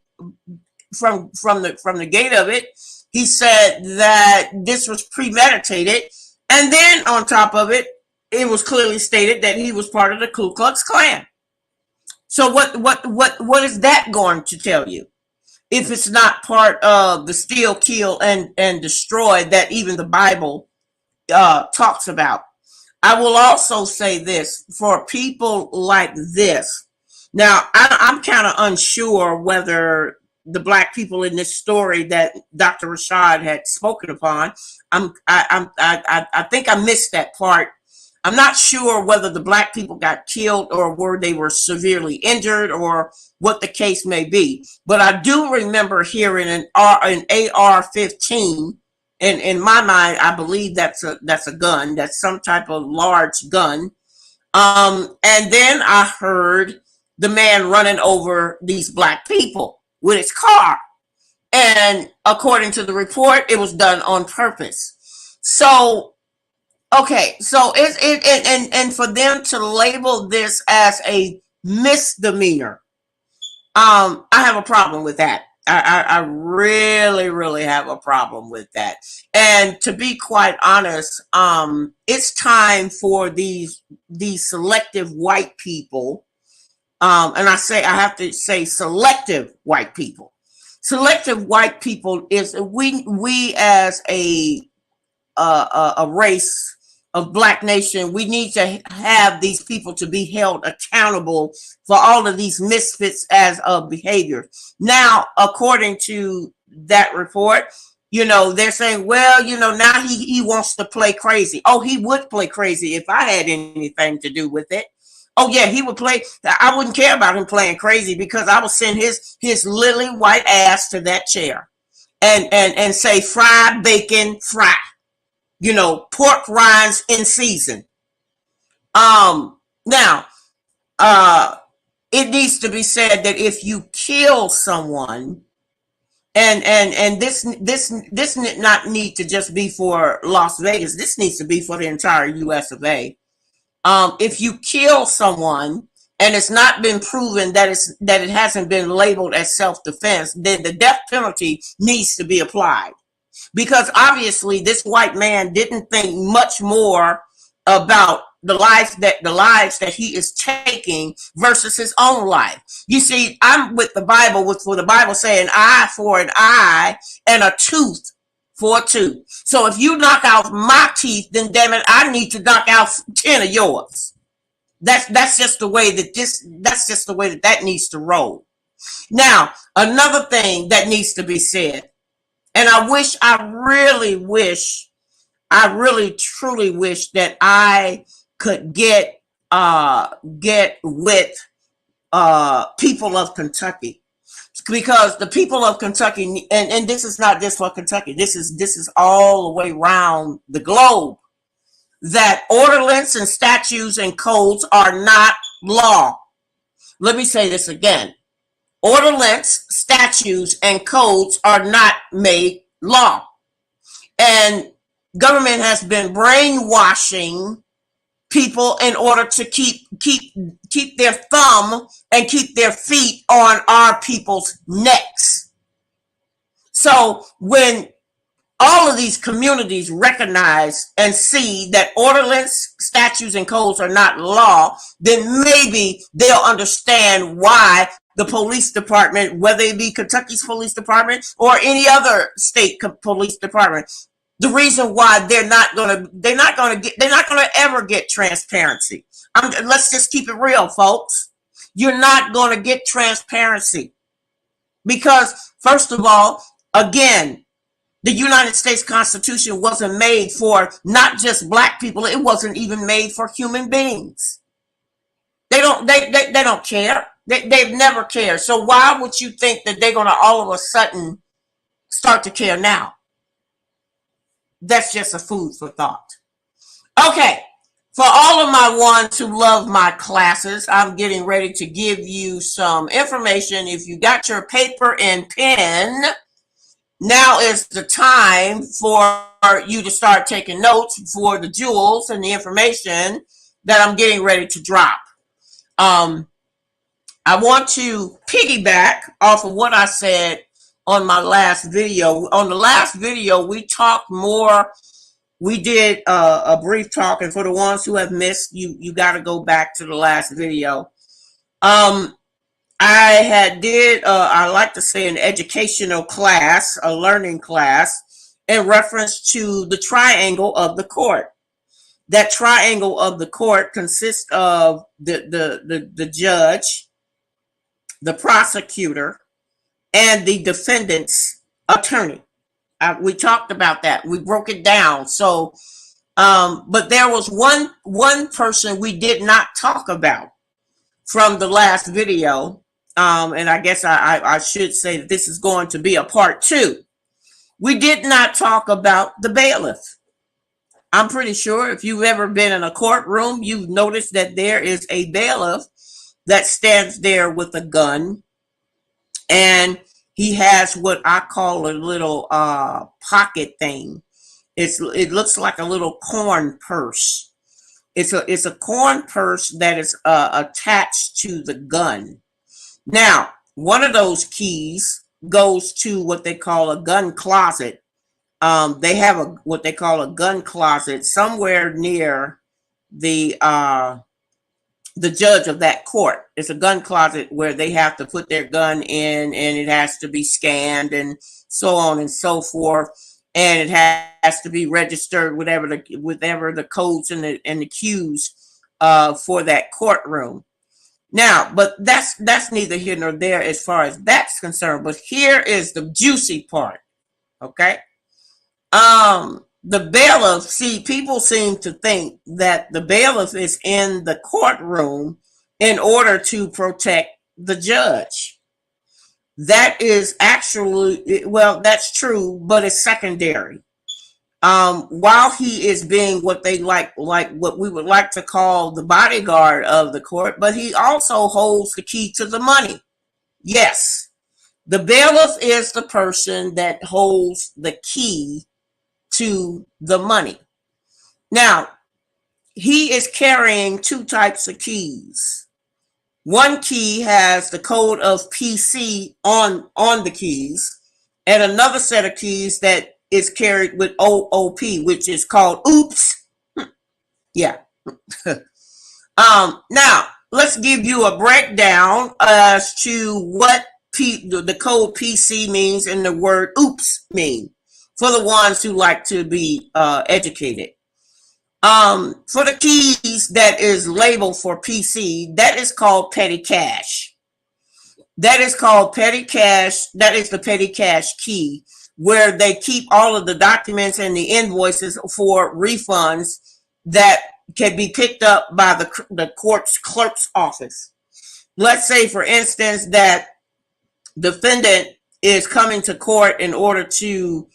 from the gate of it, he said that this was premeditated, and then on top of it, it was clearly stated that he was part of the Ku Klux Klan. So what is that going to tell you? If it's not part of the steal, kill, and destroy that even the Bible talks about. I will also say this, for people like this. Now, I'm kind of unsure whether the black people in this story that Dr. Rashad had spoken upon, I think I missed that part. I'm not sure whether the black people got killed or they were severely injured or what the case may be. But I do remember hearing an AR-15. And in my mind, I believe that's a gun. That's some type of large gun. And then I heard the man running over these black people with his car. And according to the report, it was done on purpose. So, okay, so and for them to label this as a misdemeanor, I have a problem with that. I really, really have a problem with that. And to be quite honest, it's time for these selective white people, and I have to say selective white people. Selective white people is we as a race of black nation, we need to have these people to be held accountable for all of these misfits as of behavior. Now, according to that report, they're saying, well, now he wants to play crazy. Oh, he would play crazy if I had anything to do with it. Oh yeah, he would play. I wouldn't care about him playing crazy because I would send his lily white ass to that chair and say, fried bacon, fry. Pork rinds in season. Now, it needs to be said that if you kill someone, and this not need to just be for Las Vegas. This needs to be for the entire U.S. of A. If you kill someone and it's not been proven that it hasn't been labeled as self-defense, then the death penalty needs to be applied. Because obviously this white man didn't think much more about the lives that he is taking versus his own life. You see, I'm with the Bible, for the Bible saying eye for an eye and a tooth for a tooth. So if you knock out my teeth, then damn it, I need to knock out 10 of yours. That's just the way that needs to roll. Now, another thing that needs to be said, and I really truly wish that I could get with people of Kentucky, because the people of Kentucky, and this is not just for Kentucky, this is all the way around the globe, that ordinances and statutes and codes are not law. Let me say this again. Ordinances, statutes, and codes are not made law. And government has been brainwashing people in order to keep their thumb and keep their feet on our people's necks. So when all of these communities recognize and see that ordinance, statutes, and codes are not law, then maybe they'll understand why the police department, whether it be Kentucky's police department or any other state police department, the reason why they're not gonna ever get transparency. Let's just keep it real, folks. You're not gonna get transparency because, first of all, again, the United States Constitution wasn't made for not just black people. It wasn't even made for human beings. They don't care. They've never cared. So why would you think that they're gonna all of a sudden start to care now? That's just a food for thought. Okay, for all of my ones who love my classes, I'm getting ready to give you some information. If you got your paper and pen, now is the time for you to start taking notes for the jewels and the information that I'm getting ready to drop. I want to piggyback off of what I said on my last video. On the last video, we talked more. We did a brief talk, and for the ones who have missed, you got to go back to the last video. I like to say an educational class, a learning class, in reference to the triangle of the court. That triangle of the court consists of the judge, the prosecutor, and the defendant's attorney. We talked about that. We broke it down. So, but there was one person we did not talk about from the last video. And I guess I should say that this is going to be a part 2. We did not talk about the bailiff. I'm pretty sure if you've ever been in a courtroom, you've noticed that there is a bailiff that stands there with a gun, and he has what I call a little pocket thing. It looks like a little corn purse. It's a corn purse that is attached to the gun. Now, one of those keys goes to what they call a gun closet. They have what they call a gun closet somewhere near the judge of that court. It's a gun closet where they have to put their gun in, and it has to be scanned and so on and so forth. And it has to be registered, whatever the codes and the cues for that courtroom. Now, but that's neither here nor there as far as that's concerned. But here is the juicy part. Okay. The bailiff, see, people seem to think that the bailiff is in the courtroom in order to protect the judge. That is actually, well, that's true, but it's secondary. While he is being what they like what we would like to call the bodyguard of the court, but he also holds the key to the money. Yes, the bailiff is the person that holds the key to the money. Now, he is carrying 2 types of keys. One key has the code of PC on the keys, and another set of keys that is carried with OOP, which is called oops. Yeah. Now, let's give you a breakdown as to what the code PC means and the word oops mean, for the ones who like to be educated. For the keys that is labeled for PC, that is called petty cash. That is called petty cash. That is the petty cash key, where they keep all of the documents and the invoices for refunds that can be picked up by the court's clerk's office. Let's say, for instance, that defendant is coming to court in order to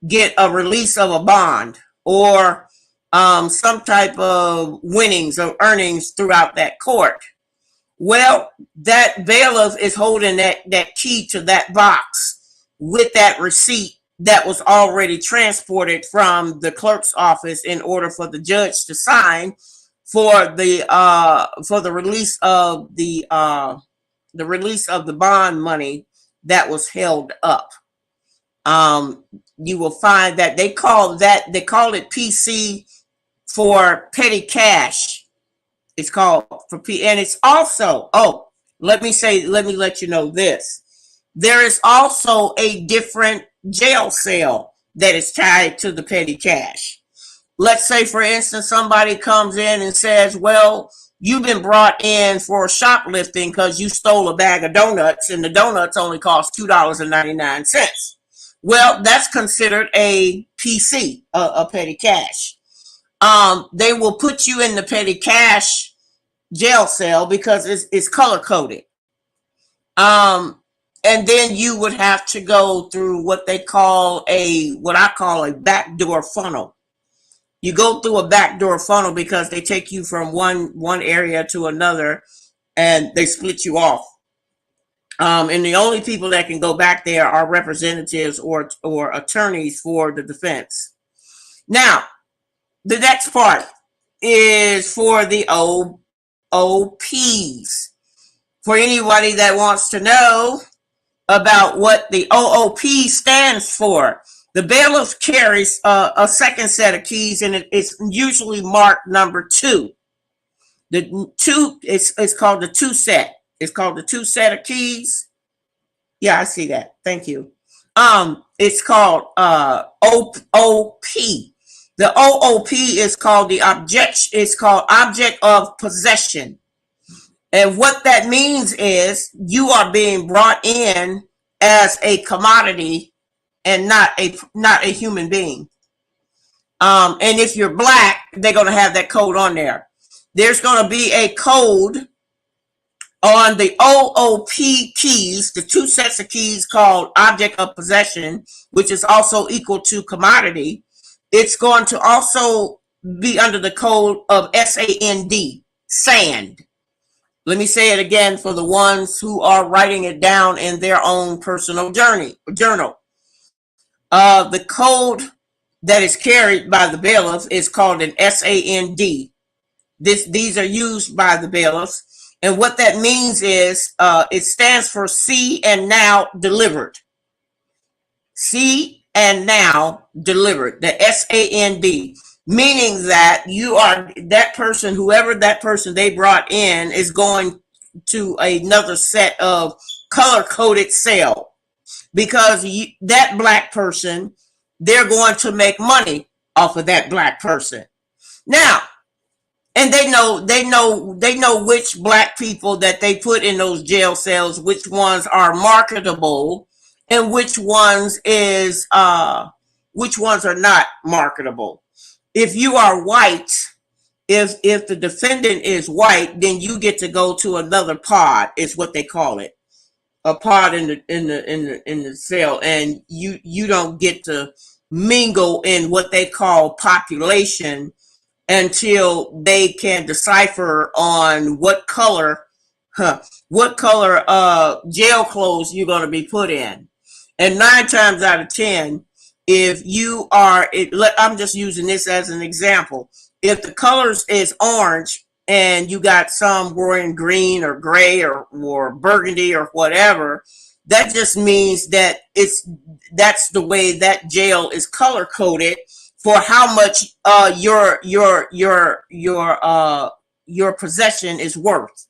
get a release of a bond or some type of winnings or earnings throughout that court. Well, that bailiff is holding that key to that box with that receipt that was already transported from the clerk's office in order for the judge to sign for the release of the release of the bond money that was held up. You will find that they call it PC for petty cash. It's called for P, and it's also, let me let you know this. There is also a different jail cell that is tied to the petty cash. Let's say, for instance, somebody comes in and says, well, you've been brought in for shoplifting because you stole a bag of donuts and the donuts only cost $2.99. Well, that's considered a PC, a petty cash. They will put you in the petty cash jail cell because it's color coded. And then you would have to go through what I call a backdoor funnel. You go through a backdoor funnel because they take you from one area to another and they split you off. And the only people that can go back there are representatives or attorneys for the defense. Now, the next part is for the OOPs. For anybody that wants to know about what the OOP stands for, the bailiff carries a second set of keys, and it's usually marked number 2. The 2 is called the 2 set. It's called the 2 set of keys. Yeah, I see that. Thank you. It's called OOP. The OOP is called object of possession. And what that means is you are being brought in as a commodity and not a human being. And if you're black, they're going to have that code on there. There's going to be a code on the OOP keys, the 2 sets of keys called object of possession, which is also equal to commodity. It's going to also be under the code of SAND, sand. Let me say it again for the ones who are writing it down in their own personal journal. The code that is carried by the bailiff is called an SAND. These are used by the bailiffs. And what that means is it stands for see and now delivered. See and now delivered, the SAND, meaning that you are that person, whoever that person they brought in is going to another set of color-coded cell, because that black person, they're going to make money off of that black person. Now, and they know which black people that they put in those jail cells, which ones are marketable and which ones are not marketable. If you are white, if the defendant is white, then you get to go to another pod, is what they call it. A pod in the cell, and you don't get to mingle in what they call population until they can decipher on what color jail clothes you're going to be put in. And 9 times out of 10, if you are, I'm just using this as an example. If the colors is orange and you got some wearing green or gray or burgundy or whatever, that just means that that's the way that jail is color coded for how much your possession is worth.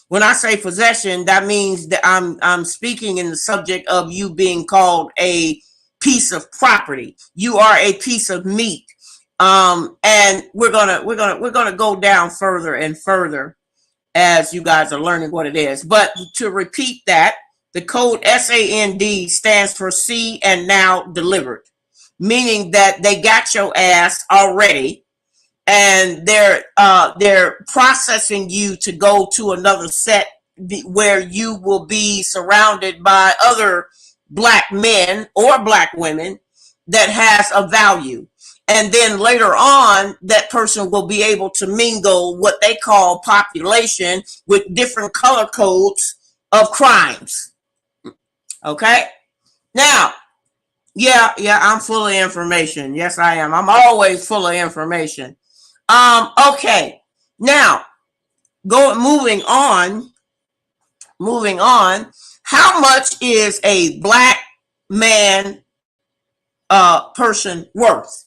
When I say possession, that means that I'm speaking in the subject of you being called a piece of property. You are a piece of meat. And we're gonna go down further and further as you guys are learning what it is. But to repeat that, the code SAND stands for see and now delivered, meaning that they got your ass already, and they're processing you to go to another set where you will be surrounded by other black men or black women that has a value. And then later on, that person will be able to mingle what they call population with different color codes of crimes. Okay? Now, yeah, I'm full of information. Yes, I am. I'm always full of information. Okay. Now, moving on. How much is a black man person worth?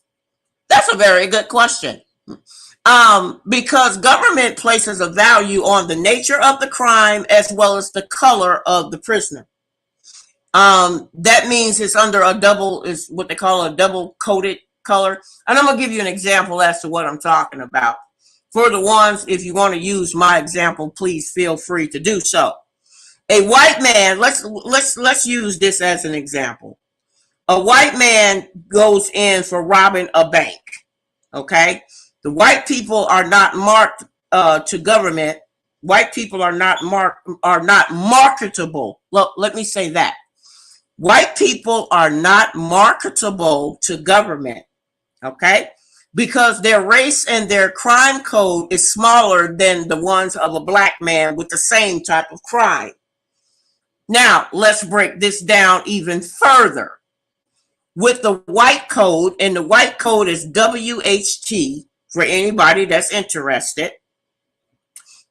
That's a very good question. Because government places a value on the nature of the crime as well as the color of the prisoner. That means it's under is what they call a double coded color. And I'm gonna give you an example as to what I'm talking about. For the ones, if you want to use my example, please feel free to do so. A white man, let's use this as an example. A white man goes in for robbing a bank. Okay, the white people are not marked to government. White people are not marketable. Look, let me say that. White people are not marketable to government. Okay, because their race and their crime code is smaller than the ones of a black man with the same type of crime. Now, let's break this down even further. With the white code, and the white code is WHT for anybody that's interested.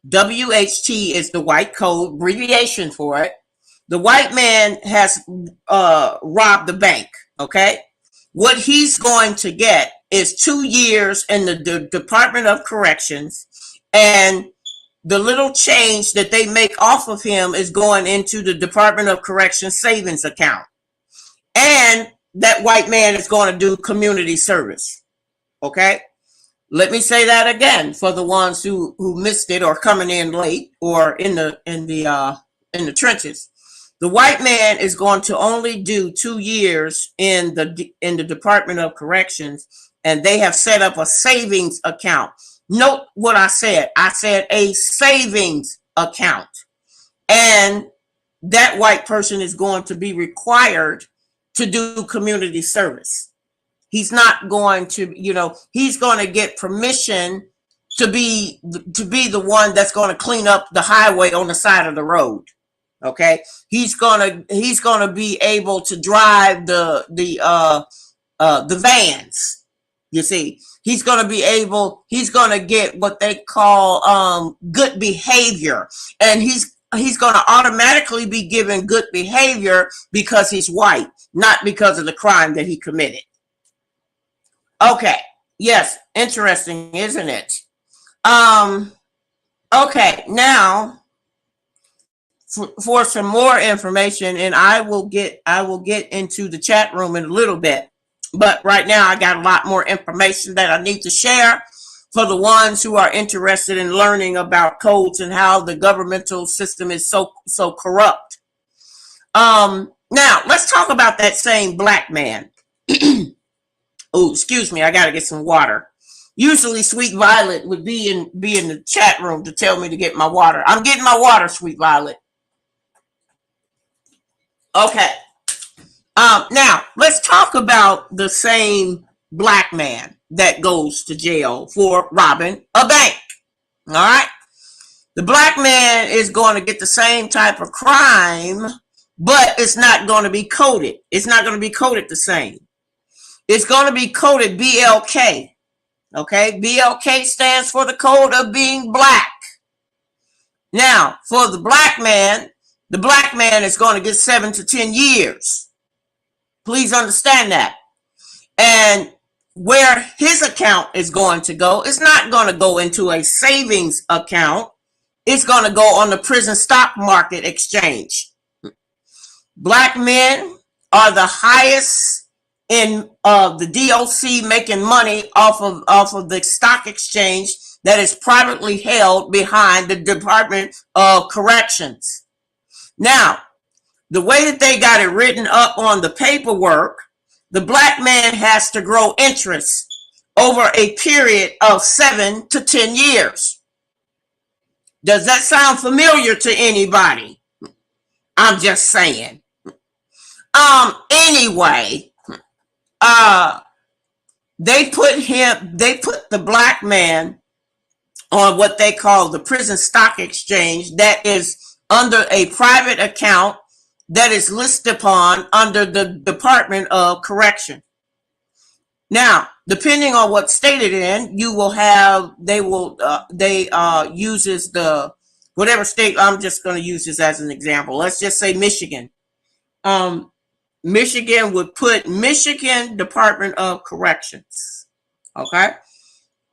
WHT is the white code, abbreviation for it. The white man has robbed the bank, okay? What he's going to get is 2 years in the Department of Corrections, and the little change that they make off of him is going into the Department of Corrections savings account. And that white man is going to do community service. Okay, let me say that again for the ones who missed it or coming in late or in the trenches. The white man is going to only do 2 years in the Department of Corrections, and they have set up a savings account. Note what I said. I said a savings account, and that white person is going to be required to do community service. He's not going to, he's going to get permission to be the one that's going to clean up the highway on the side of the road. Okay, he's gonna be able to drive the vans. You see, he's gonna get what they call good behavior, and he's going to automatically be given good behavior because he's white, not because of the crime that he committed. Okay. Yes. Interesting, isn't it? Okay. Now, for some more information, and I will get into the chat room in a little bit, but right now I got a lot more information that I need to share for the ones who are interested in learning about codes and how the governmental system is so corrupt. Now let's talk about that same black man. Oh, excuse me, I gotta get some water. Usually Sweet Violet would be in the chat room to tell me to get my water. I'm getting my water, Sweet Violet. Okay. Now let's talk about the same black man that goes to jail for robbing a bank. All right. The black man is going to get the same type of crime, but it's not going to be coded. It's not going to be coded the same. It's going to be coded BLK. Okay. BLK stands for the code of being black. Now, for the black man is going to get 7 to 10 years. Please understand that. And where his account is going to go, it's not going to go into a savings account. It's going to go on the prison stock market exchange. Black men are the highest in the DOC making money off of the stock exchange that is privately held behind the Department of Corrections. Now, the way that they got it written up on the paperwork, the black man has to grow interest over a period of 7 to 10 years. Does that sound familiar to anybody? I'm just saying. Anyway, they put the black man on what they call the prison stock exchange that is under a private account that is listed upon under the Department of Correction. Now, depending on what state it in, you will have, they uses the, whatever state, I'm just going to use this as an example. Let's just say Michigan. Michigan would put Michigan Department of Corrections. Okay.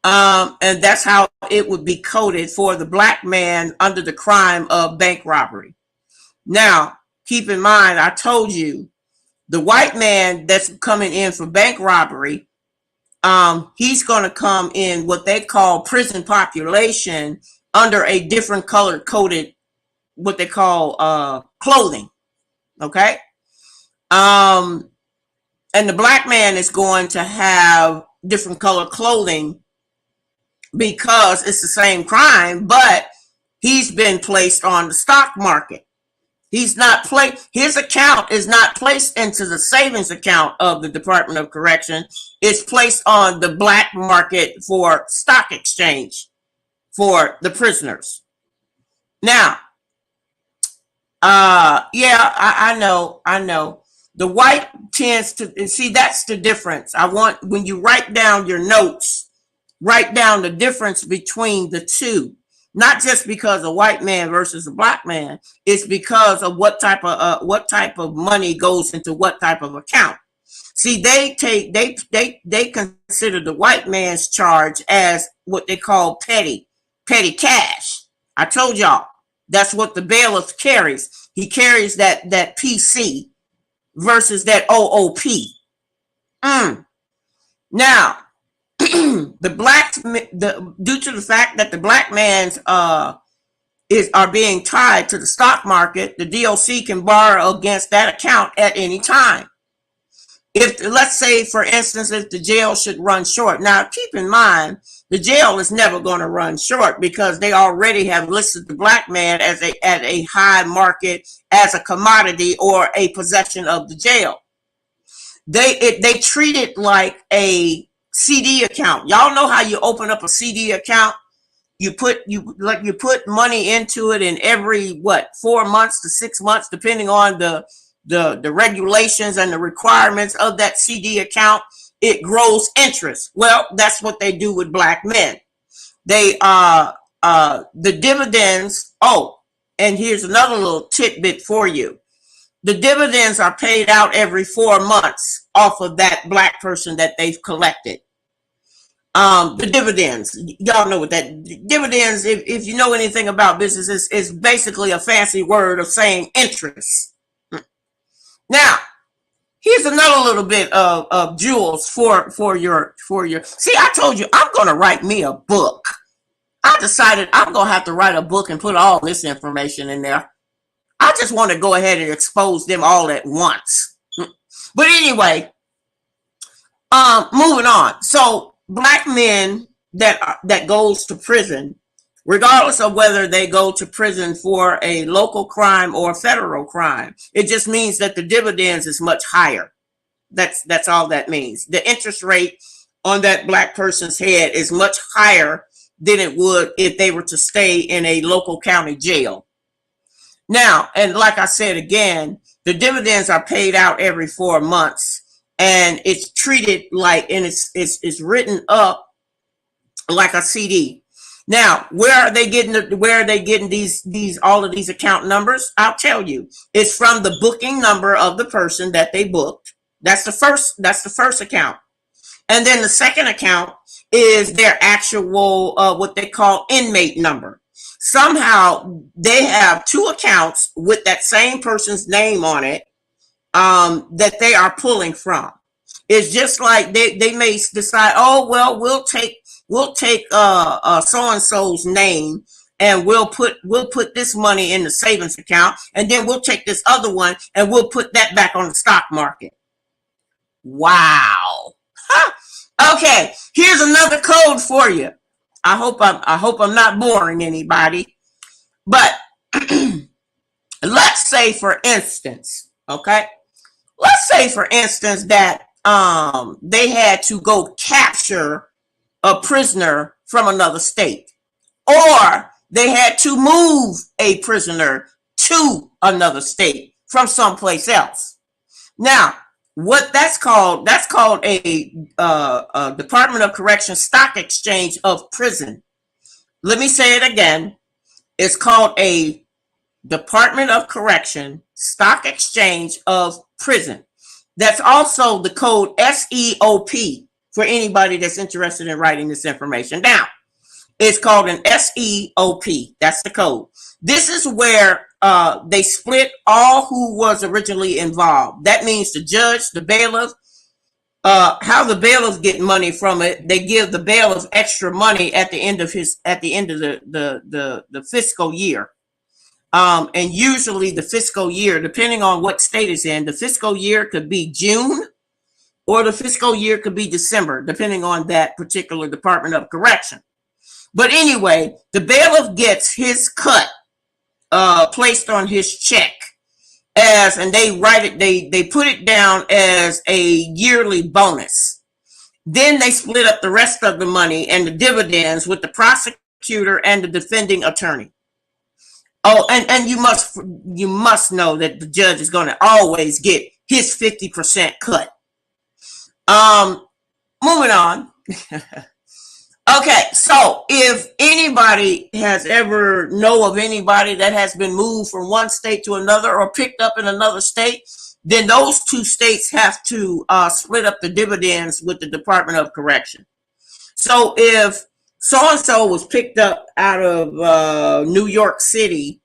And that's how it would be coded for the black man under the crime of bank robbery. Now, keep in mind, I told you, the white man that's coming in for bank robbery, he's going to come in what they call prison population under a different color coded, what they call clothing. Okay. And the black man is going to have different color clothing because it's the same crime, but he's been placed on the stock market. He's not placed, his account is not placed into the savings account of the Department of Correction. It's placed on the black market for stock exchange for the prisoners. Now, yeah, I know. The white tends to, see, that's the difference. I want, when you write down your notes, write down the difference between the two. Not just because a white man versus a black man, it's because of what type of money goes into what type of account. See, they consider the white man's charge as what they call petty cash. I told y'all that's what the bailiff carries. He carries that PC versus that OOP. Now, due to the fact that the black man's are being tied to the stock market, the DOC can borrow against that account at any time. If, let's say, for instance, if the jail should run short. Now, keep in mind, the jail is never going to run short because they already have listed the black man as at a high market, as a commodity or a possession of the jail. They treat it like a CD account. Y'all know how you open up a CD account? You put money into it, in every 4 months to 6 months, depending on the regulations and the requirements of that CD account, it grows interest. Well, that's what they do with black men. They the dividends. Oh, and here's another little tidbit for you. The dividends are paid out every 4 months off of that black person that they've collected. The dividends, y'all know what that dividends, if you know anything about business, is basically a fancy word of saying interest. Now, here's another little bit of jewels for your, see, I told you I'm going to write me a book. I decided I'm going to have to write a book and put all this information in there. I just want to go ahead and expose them all at once. But anyway, moving on. So black men that goes to prison, regardless of whether they go to prison for a local crime or a federal crime, it just means that the dividends is much higher. That's all that means. The interest rate on that black person's head is much higher than it would if they were to stay in a local county jail. Now, and like I said again, the dividends are paid out every 4 months, and it's treated like, and it's written up like a CD. Now, where are they getting these all of these account numbers? I'll tell you. It's from the booking number of the person that they booked. That's the first account. And then the second account is their actual what they call inmate number. Somehow they have 2 accounts with that same person's name on it that they are pulling from. It's just like they may decide, oh well, we'll take so and so's name, and we'll put this money in the savings account, and then we'll take this other one and we'll put that back on the stock market. Wow. Huh. Okay, here's another code for you. I hope I'm not boring anybody, but let's say for instance, okay, let's say for instance that they had to go capture a prisoner from another state, or they had to move a prisoner to another state from someplace else. Now, what that's called a Department of Correction stock exchange of prison. Let me say it again. It's called a Department of Correction stock exchange of prison. That's also the code SEOP for anybody that's interested in writing this information down. It's called an SEOP. That's the code. This is where they split all who was originally involved. That means the judge, the bailiff, how the bailiffs get money from it. They give the bailiff extra money at the end of the fiscal year. And usually the fiscal year, depending on what state it's in, the fiscal year could be June or the fiscal year could be December, depending on that particular Department of Correction. But anyway, the bailiff gets his cut placed on his check and they write it, they put it down as a yearly bonus. Then they split up the rest of the money and the dividends with the prosecutor and the defending attorney. Oh, and you must know that the judge is going to always get his 50% cut. Moving on. Okay, so if anybody has ever know of anybody that has been moved from one state to another or picked up in another state, then those two states have to split up the dividends with the Department of Correction. So if so-and-so was picked up out of New York City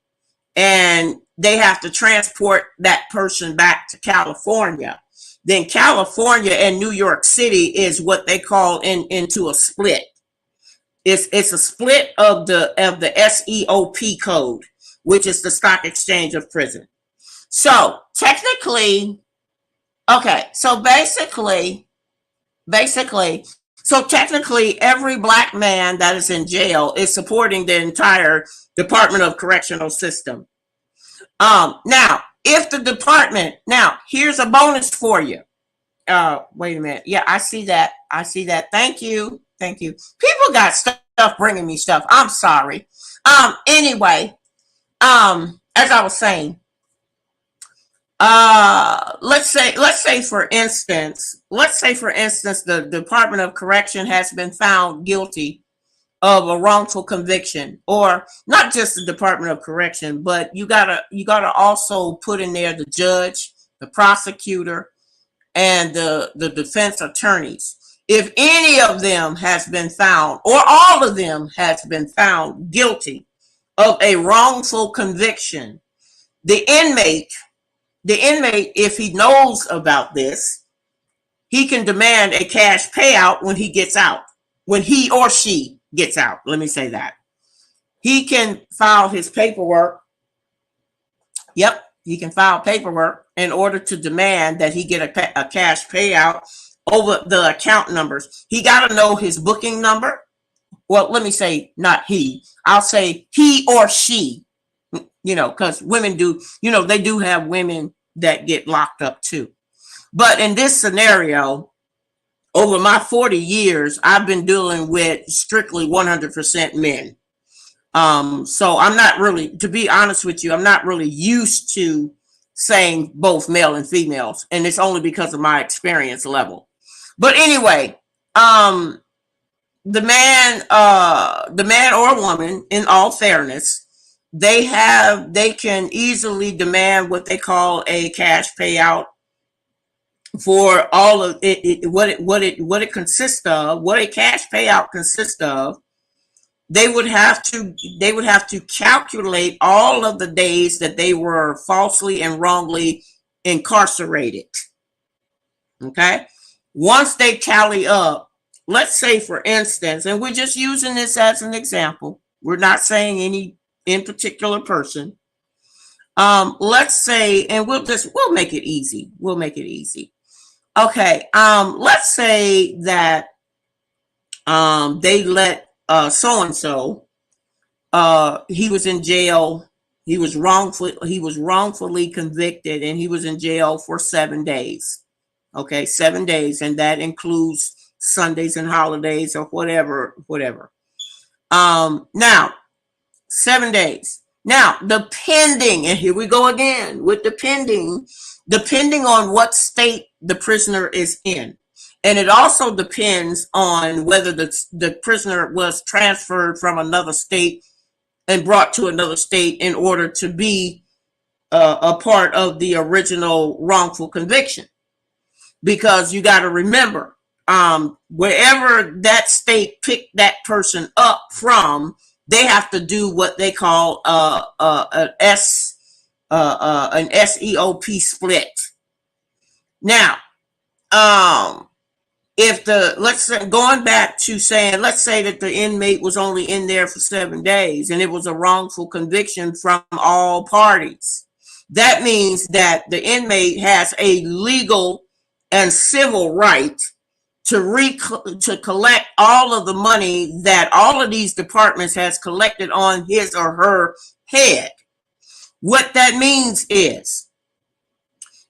and they have to transport that person back to California, then California and New York City is what they call into a split. It's a split of the SEOP code, which is the stock exchange of prison. So technically, okay, so basically, so technically every black man that is in jail is supporting the entire Department of Correctional system. Now, if the department, now here's a bonus for you. Wait a minute. Yeah, I see that. Thank you. People got stuff bringing me stuff. I'm sorry. Anyway, as I was saying, let's say for instance, the Department of Correction has been found guilty of a wrongful conviction, or not just the Department of Correction, but you gotta also put in there the judge, the prosecutor, and the defense attorneys. If any of them has been found, or all of them has been found guilty of a wrongful conviction, the inmate, if he knows about this, he can demand a cash payout when he gets out, when he or she gets out. Let me say that. He can file his paperwork. Yep, he can file paperwork in order to demand that he get a cash payout over the account numbers. He got to know his booking number. Well, let me say not he. I'll say he or she, because women do, they do have women that get locked up too. But in this scenario, over my 40 years, I've been dealing with strictly 100% men. So I'm not really, to be honest with you, I'm not really used to saying both male and females, and it's only because of my experience level. But anyway, the man or woman, in all fairness, they can easily demand what they call a cash payout for all of it, what it consists of, what a cash payout consists of. They would have to calculate all of the days that they were falsely and wrongly incarcerated. Okay. once they tally up, let's say for instance, and we're just using this as an example, we're not saying any in particular person. Let's say, and we'll make it easy. We'll make it easy. Okay. Let's say that they let so-and-so, he was in jail. He was wrongfully convicted, and he was in jail for 7 days. Okay, 7 days, and that includes Sundays and holidays or whatever. Now 7 days. Now, depending, and here we go again with depending on what state the prisoner is in. And it also depends on whether the prisoner was transferred from another state and brought to another state in order to be a part of the original wrongful conviction. Because you got to remember, wherever that state picked that person up from, they have to do what they call an SEOP split. Now, if let's say, going back to saying, let's say that the inmate was only in there for 7 days and it was a wrongful conviction from all parties. That means that the inmate has a legal and civil right to collect all of the money that all of these departments has collected on his or her head. What that means is,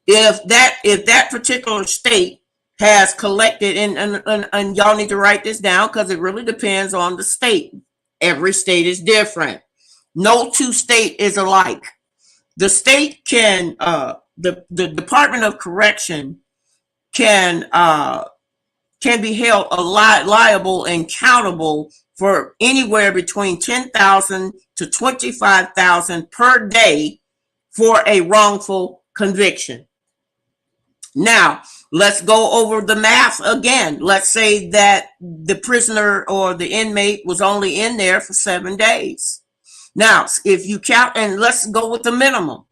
if that particular state has collected, and y'all need to write this down because it really depends on the state. Every state is different. No two states is alike. The state can, the Department of Correction can be held liable and accountable for anywhere between $10,000 to $25,000 per day for a wrongful conviction. Now, let's go over the math again. Let's say that the prisoner or the inmate was only in there for 7 days. Now, if you count, and let's go with the minimum.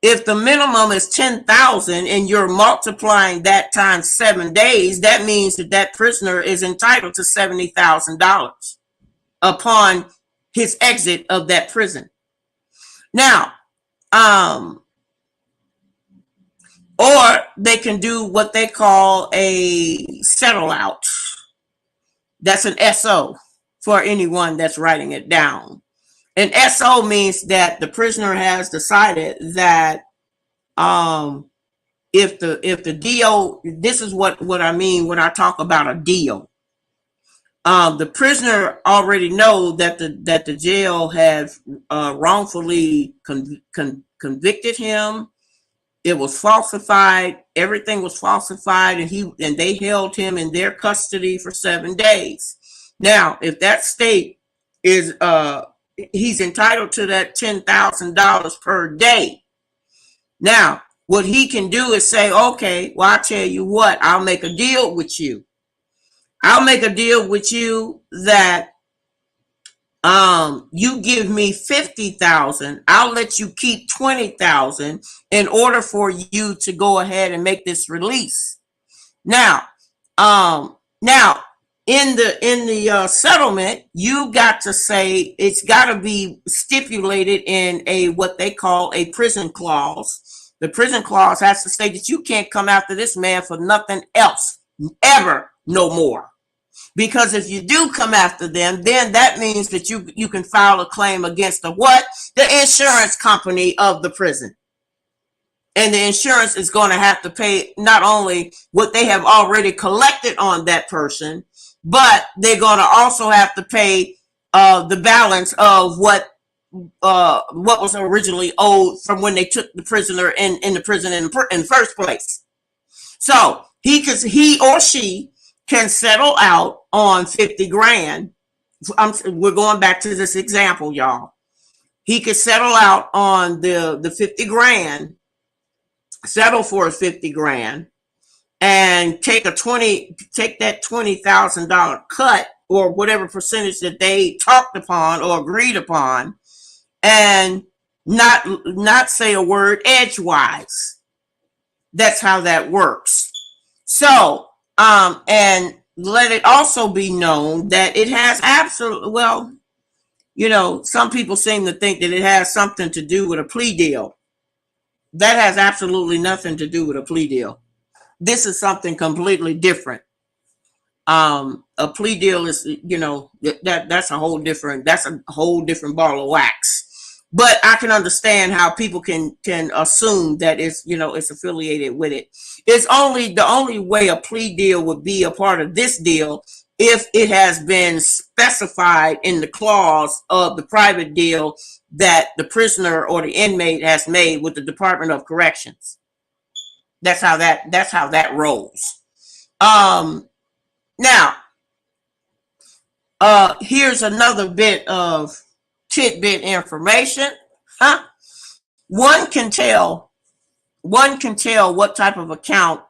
If the minimum is 10,000 and you're multiplying that times 7 days, that means that prisoner is entitled to $70,000 upon his exit of that prison. Now, or they can do what they call a settle out. That's an SO for anyone that's writing it down. An SO means that the prisoner has decided that if the deal, this is what I mean when I talk about a deal. The prisoner already know that the jail has wrongfully convicted him. It was falsified. Everything was falsified, and they held him in their custody for 7 days. Now, if that state is he's entitled to that $10,000 per day. Now, what he can do is say, okay, well, I'll tell you what, I'll make a deal with you. I'll make a deal with you that you give me 50,000. I'll let you keep 20,000 in order for you to go ahead and make this release. Now, in the settlement, you got to say it's got to be stipulated in a what they call a prison clause. The prison clause has to say that you can't come after this man for nothing else ever, no more. Because if you do come after them, then that means that you can file a claim against the what? The insurance company of the prison. And the insurance is going to have to pay not only what they have already collected on that person, but they're going to also have to pay the balance of what was originally owed from when they took the prisoner in the prison in the first place. So he or she can settle out on 50 grand. We're going back to this example, y'all. He could settle out on the 50 grand, settle for 50 grand, and take that $20,000 cut or whatever percentage that they talked upon or agreed upon, and not say a word edgewise. That's how that works. So And let it also be known that it has absolute, well, some people seem to think that it has something to do with a plea deal. That has absolutely nothing to do with a plea deal. This is something completely different. A plea deal is, that's a whole different ball of wax. But I can understand how people can assume that it's affiliated with it. It's the only way a plea deal would be a part of this deal if it has been specified in the clause of the private deal that the prisoner or the inmate has made with the Department of Corrections. That's how that rolls. Now, here's another bit of tidbit information. One can tell what type of account,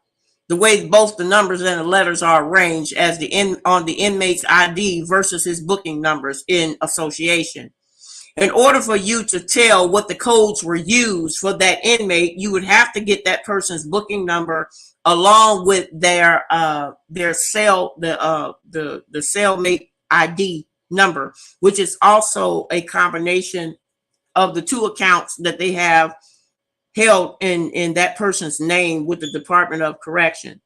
the way both the numbers and the letters are arranged as on the inmate's ID versus his booking numbers in association. In order for you to tell what the codes were used for that inmate, you would have to get that person's booking number along with their cell, the cellmate ID number, which is also a combination of the two accounts that they have held in that person's name with the Department of Correction,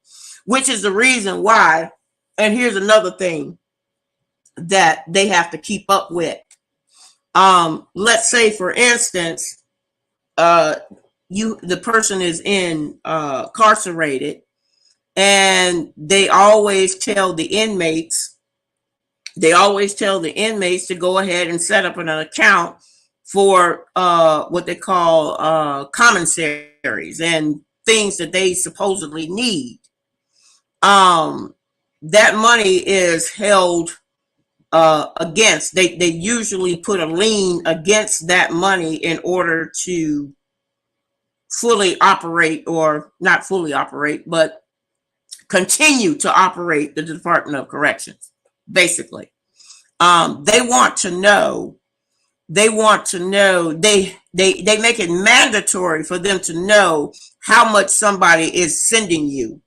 which is the reason why. And here's another thing that they have to keep up with. Let's say, for instance, the person is incarcerated, and they always tell the inmates to go ahead and set up an account for what they call commissaries and things that they supposedly need. That money is held against. They usually put a lien against that money in order to fully operate, or not fully operate, but continue to operate the Department of Corrections. Basically, they want to know. They make it mandatory for them to know how much somebody is sending you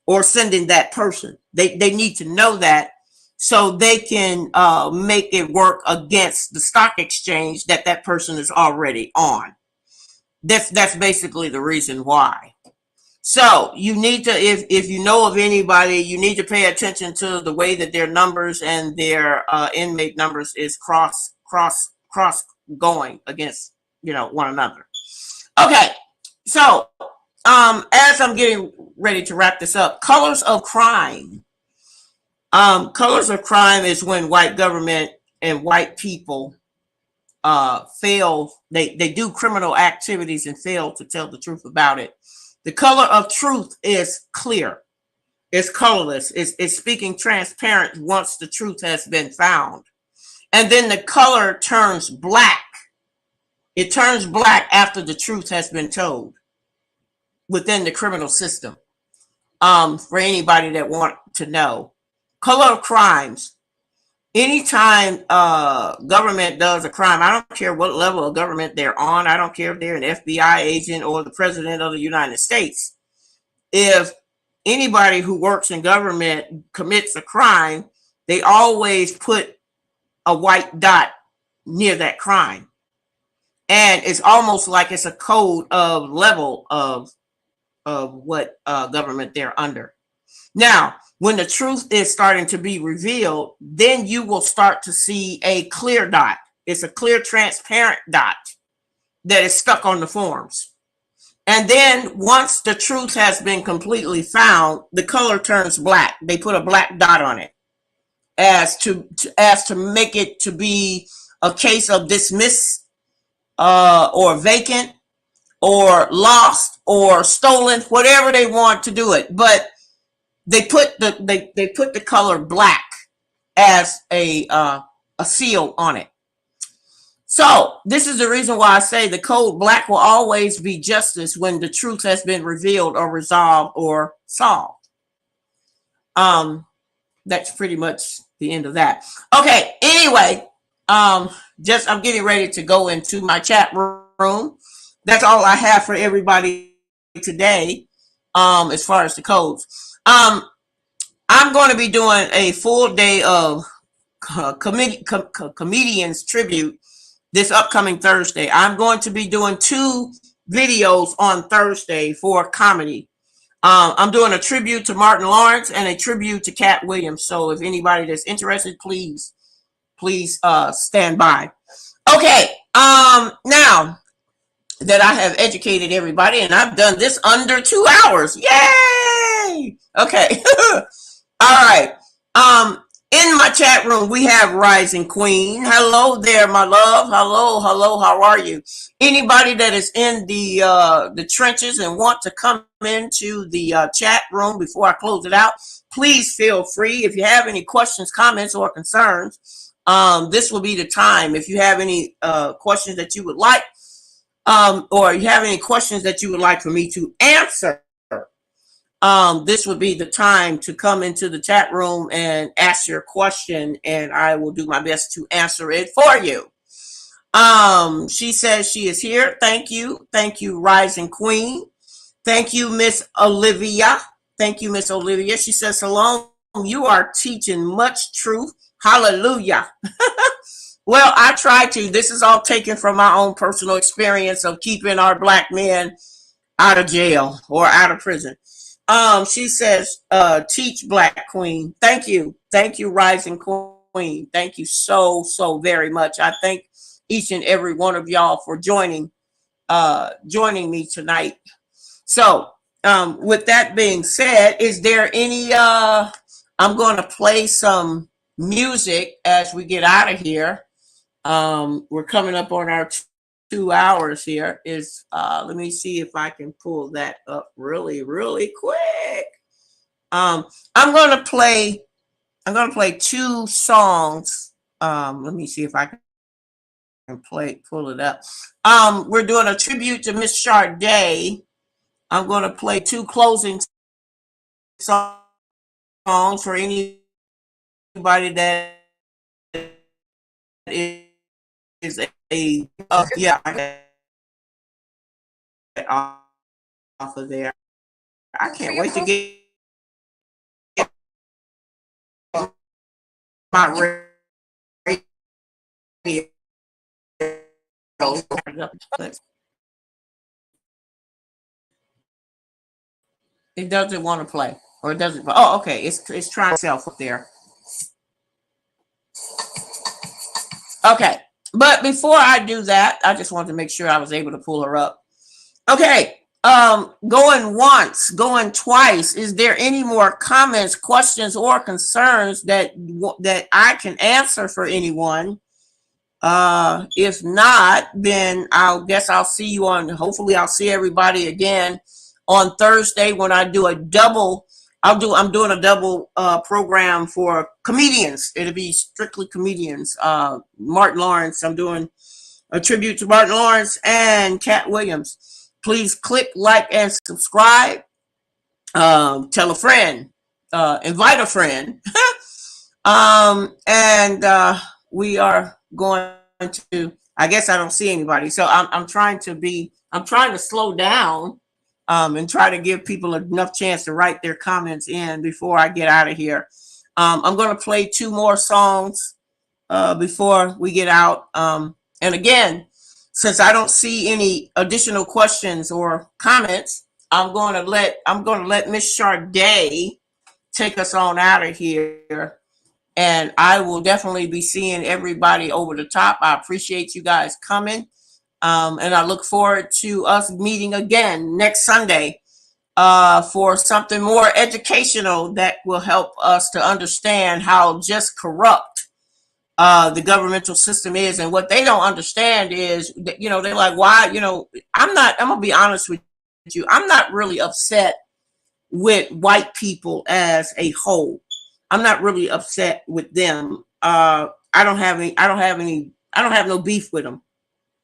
or sending that person. They need to know that, so they can make it work against the stock exchange that person is already on. That's basically the reason why. So you need to, if you know of anybody, you need to pay attention to the way that their numbers and their inmate numbers is cross going against one another. Okay, so as I'm getting ready to wrap this up, colors of crime. Colors of crime is when white government and white people fail. They do criminal activities and fail to tell the truth about it. The color of truth is clear. It's colorless. It's speaking transparent once the truth has been found. And then the color turns black. It turns black after the truth has been told within the criminal system. For anybody that want to know. Color of crimes. Anytime government does a crime, I don't care what level of government they're on. I don't care if they're an FBI agent or the president of the United States. If anybody who works in government commits a crime, they always put a white dot near that crime. And it's almost like it's a code of level of what government they're under. Now, when the truth is starting to be revealed, then you will start to see a clear dot. It's a clear, transparent dot that is stuck on the forms. And then once the truth has been completely found, the color turns black. They put a black dot on it as to make it to be a case of dismiss or vacant or lost or stolen, whatever they want to do it. But they put the color black as a seal on it. So this is the reason why I say the code black will always be justice when the truth has been revealed or resolved or solved. That's pretty much the end of that. Okay, anyway, I'm getting ready to go into my chat room. That's all I have for everybody today, as far as the codes. I'm going to be doing a full day of comedians tribute this upcoming Thursday. I'm going to be doing 2 videos on Thursday for comedy. I'm doing a tribute to Martin Lawrence and a tribute to Cat Williams. So if anybody that's interested, please stand by. Okay. Now that I have educated everybody and I've done this under 2 hours. Yay! Okay. All right. In my chat room, we have Rising Queen. Hello there, my love. Hello. How are you? Anybody that is in the trenches and want to come into the chat room before I close it out, please feel free. If you have any questions, comments, or concerns, this will be the time. If you have any questions that you would like, or you have any questions that you would like for me to answer, this would be the time to come into the chat room and ask your question, and I will do my best to answer it for you. She says she is here. Thank you, Rising Queen. Thank you, Miss Olivia. Thank you, Miss Olivia. She says, Salome, you are teaching much truth. Hallelujah. Well, I try to. This is all taken from my own personal experience of keeping our Black men out of jail or out of prison. She says, teach Black Queen. Thank you, Rising Queen. Thank you so very much. I thank each and every one of y'all for joining me tonight. So, with that being said, is there any? I'm going to play some music as we get out of here. We're coming up on our 2 hours here. Is let me see if I can pull that up really quick. I'm gonna play 2 songs. Let me see if I can pull it up. We're doing a tribute to Miss Sade. I'm gonna play 2 closing songs for anybody that is a yeah, I get off of there. I can't wait to get my radio. It doesn't want to play, or it doesn't. Oh, okay. It's trying itself up there. Okay, but before I do that, I just wanted to make sure I was able to pull her up. Okay. Going once, going twice. Is there any more comments, questions, or concerns that I can answer for anyone? If not, then I'll see you hopefully I'll see everybody again on Thursday when I do a double. I'm doing a double program for comedians. It'll be strictly comedians. Martin Lawrence. I'm doing a tribute to Martin Lawrence and Cat Williams. Please click like and subscribe. Tell a friend. Invite a friend. And we are going to. I guess I don't see anybody, so I'm trying to slow down. And try to give people enough chance to write their comments in before I get out of here. I'm going to play 2 more songs before we get out. And again, since I don't see any additional questions or comments, I'm going to let Miss Sade take us on out of here. And I will definitely be seeing everybody over the top. I appreciate you guys coming. And I look forward to us meeting again next Sunday for something more educational that will help us to understand how just corrupt the governmental system is. And what they don't understand is, they're like, why, I'm going to be honest with you. I'm not really upset with white people as a whole. I'm not really upset with them. I don't have no beef with them.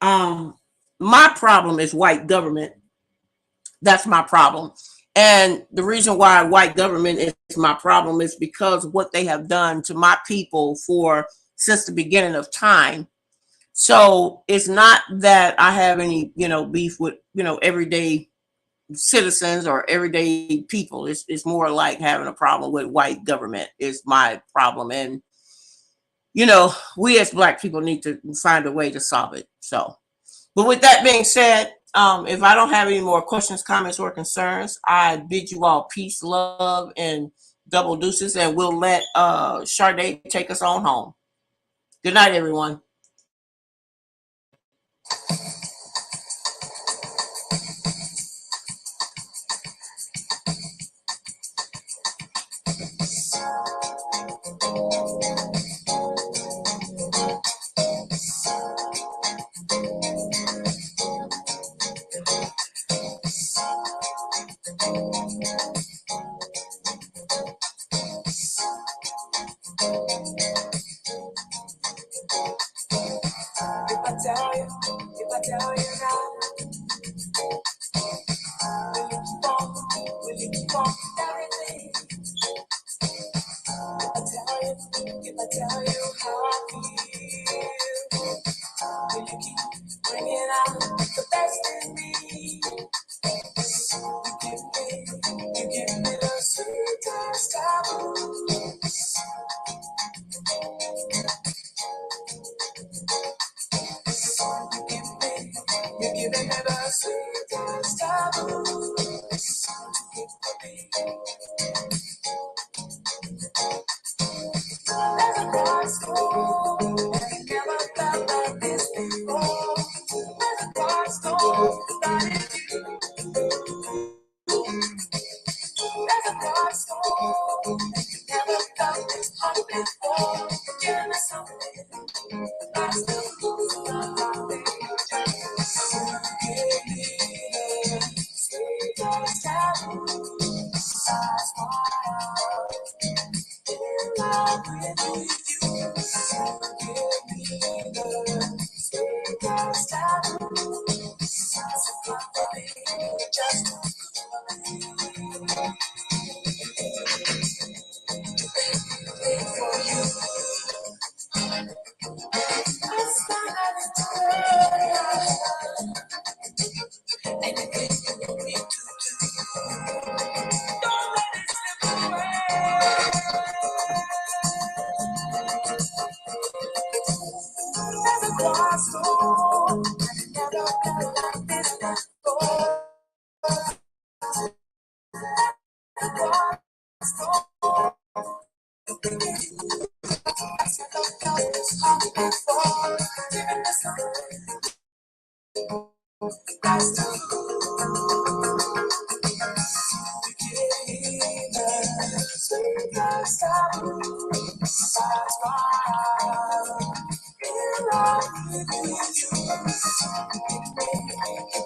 My problem is white government. That's my problem. And the reason why white government is my problem is because of what they have done to my people since the beginning of time. So it's not that I have any, beef with, everyday citizens or everyday people. It's more like having a problem with white government is my problem. And, we as Black people need to find a way to solve it. So, but with that being said, if I don't have any more questions, comments, or concerns, I bid you all peace, love, and double deuces, and we'll let Sade take us on home. Good night, everyone.
If I tell you now, will you keep on everything? If I tell you how I feel, will you keep bringing out the best in me? You give me the sweetest taboo. You give me the sweetest taboo. There's a dark storm, and I never felt like this before. There's a dark storm, that is you. There's a dark storm, and you never felt this hot before. Give me something, I still lose my baby. Give me the sweetest taboo. That's why I'm in love with you. Give me the sweetest taboo. That's why just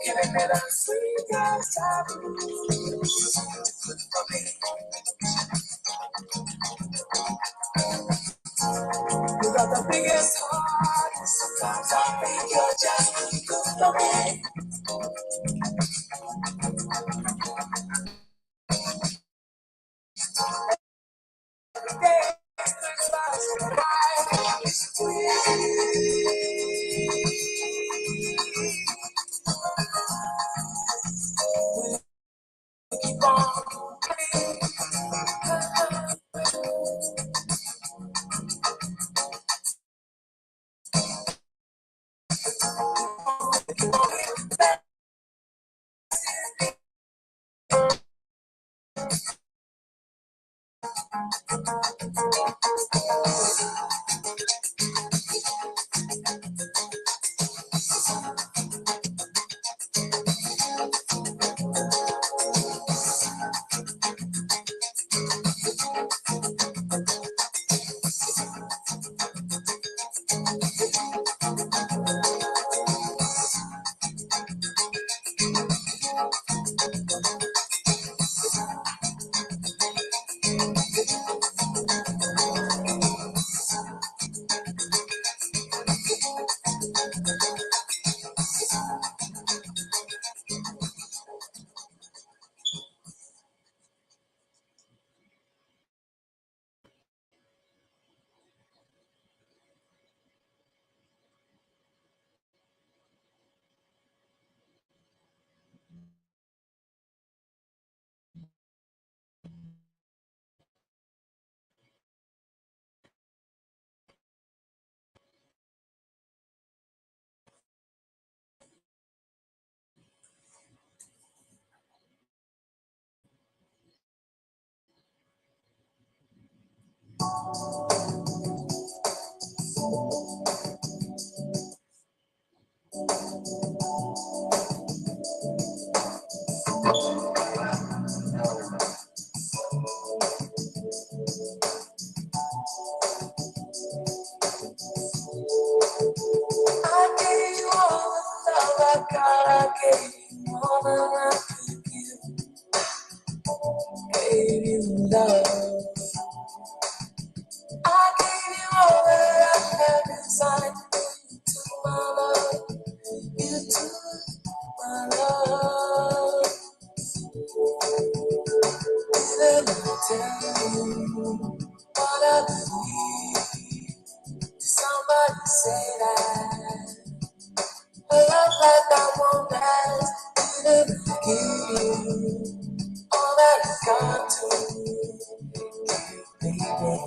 giving me the sweetest taboo. You got the biggest heart. Sometimes I think you're just good for me. I gave you all the love I got. I gave you all that I could give. Gave you love. I gave you all that I have inside. You took my love. You took my love. Didn't I tell you what I believe? Did somebody say that a love like that won't last? Didn't I give you all that I got to give, baby?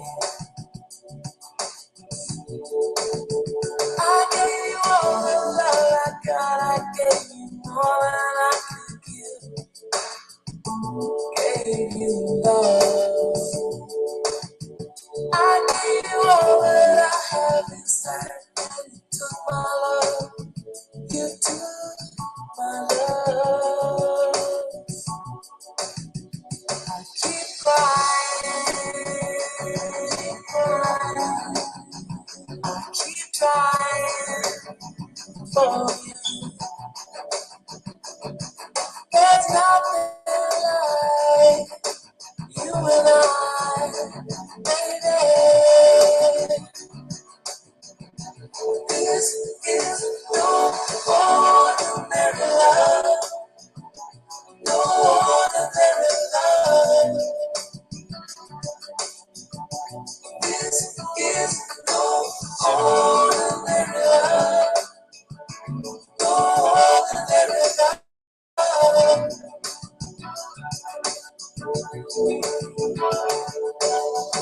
I gave you all the love I got. I gave you more than I could give. Gave you love. I gave you all that I have inside. You took my love. You took my love. I keep crying, crying. I keep trying for you. There's nothing like you and I, baby. This is no ordinary love, no ordinary love. This is no ordinary love, no ordinary love.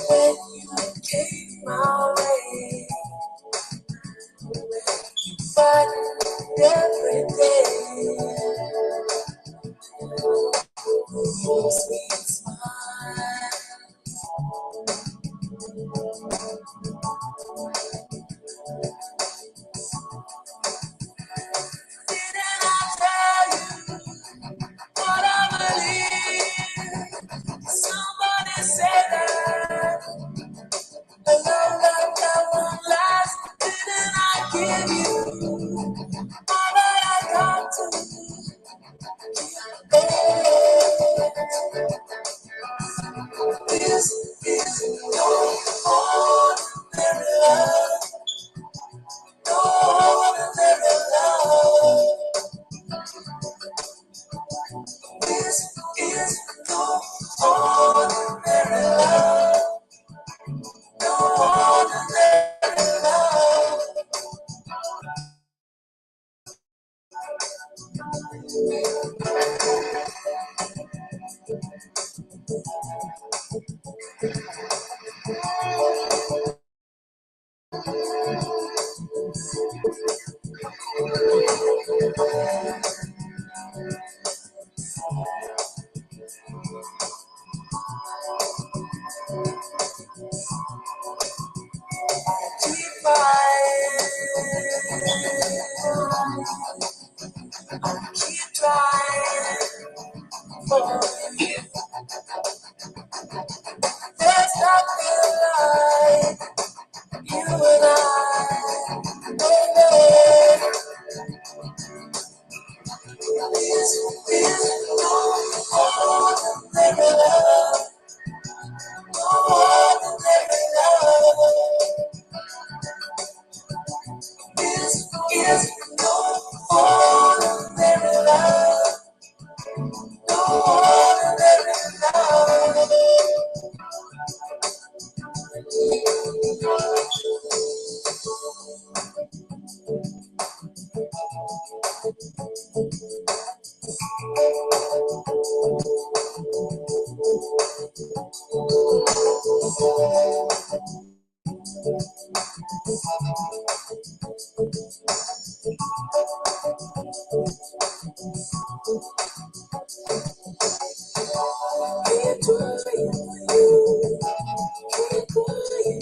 When you came my way, fighting every day, your sweet smile. Didn't I tell you what I believe? Somebody said that a love like that won't last. Didn't I give you all that I got to give? This is no ordinary love, no ordinary love. This is no ordinary love, no ordinary love. Keep trying, keep trying for you. There's nothing like you and I, baby. This is no ordinary love, no ordinary love. This is no ordinary love, no ordinary love. Keep trying for you, keep trying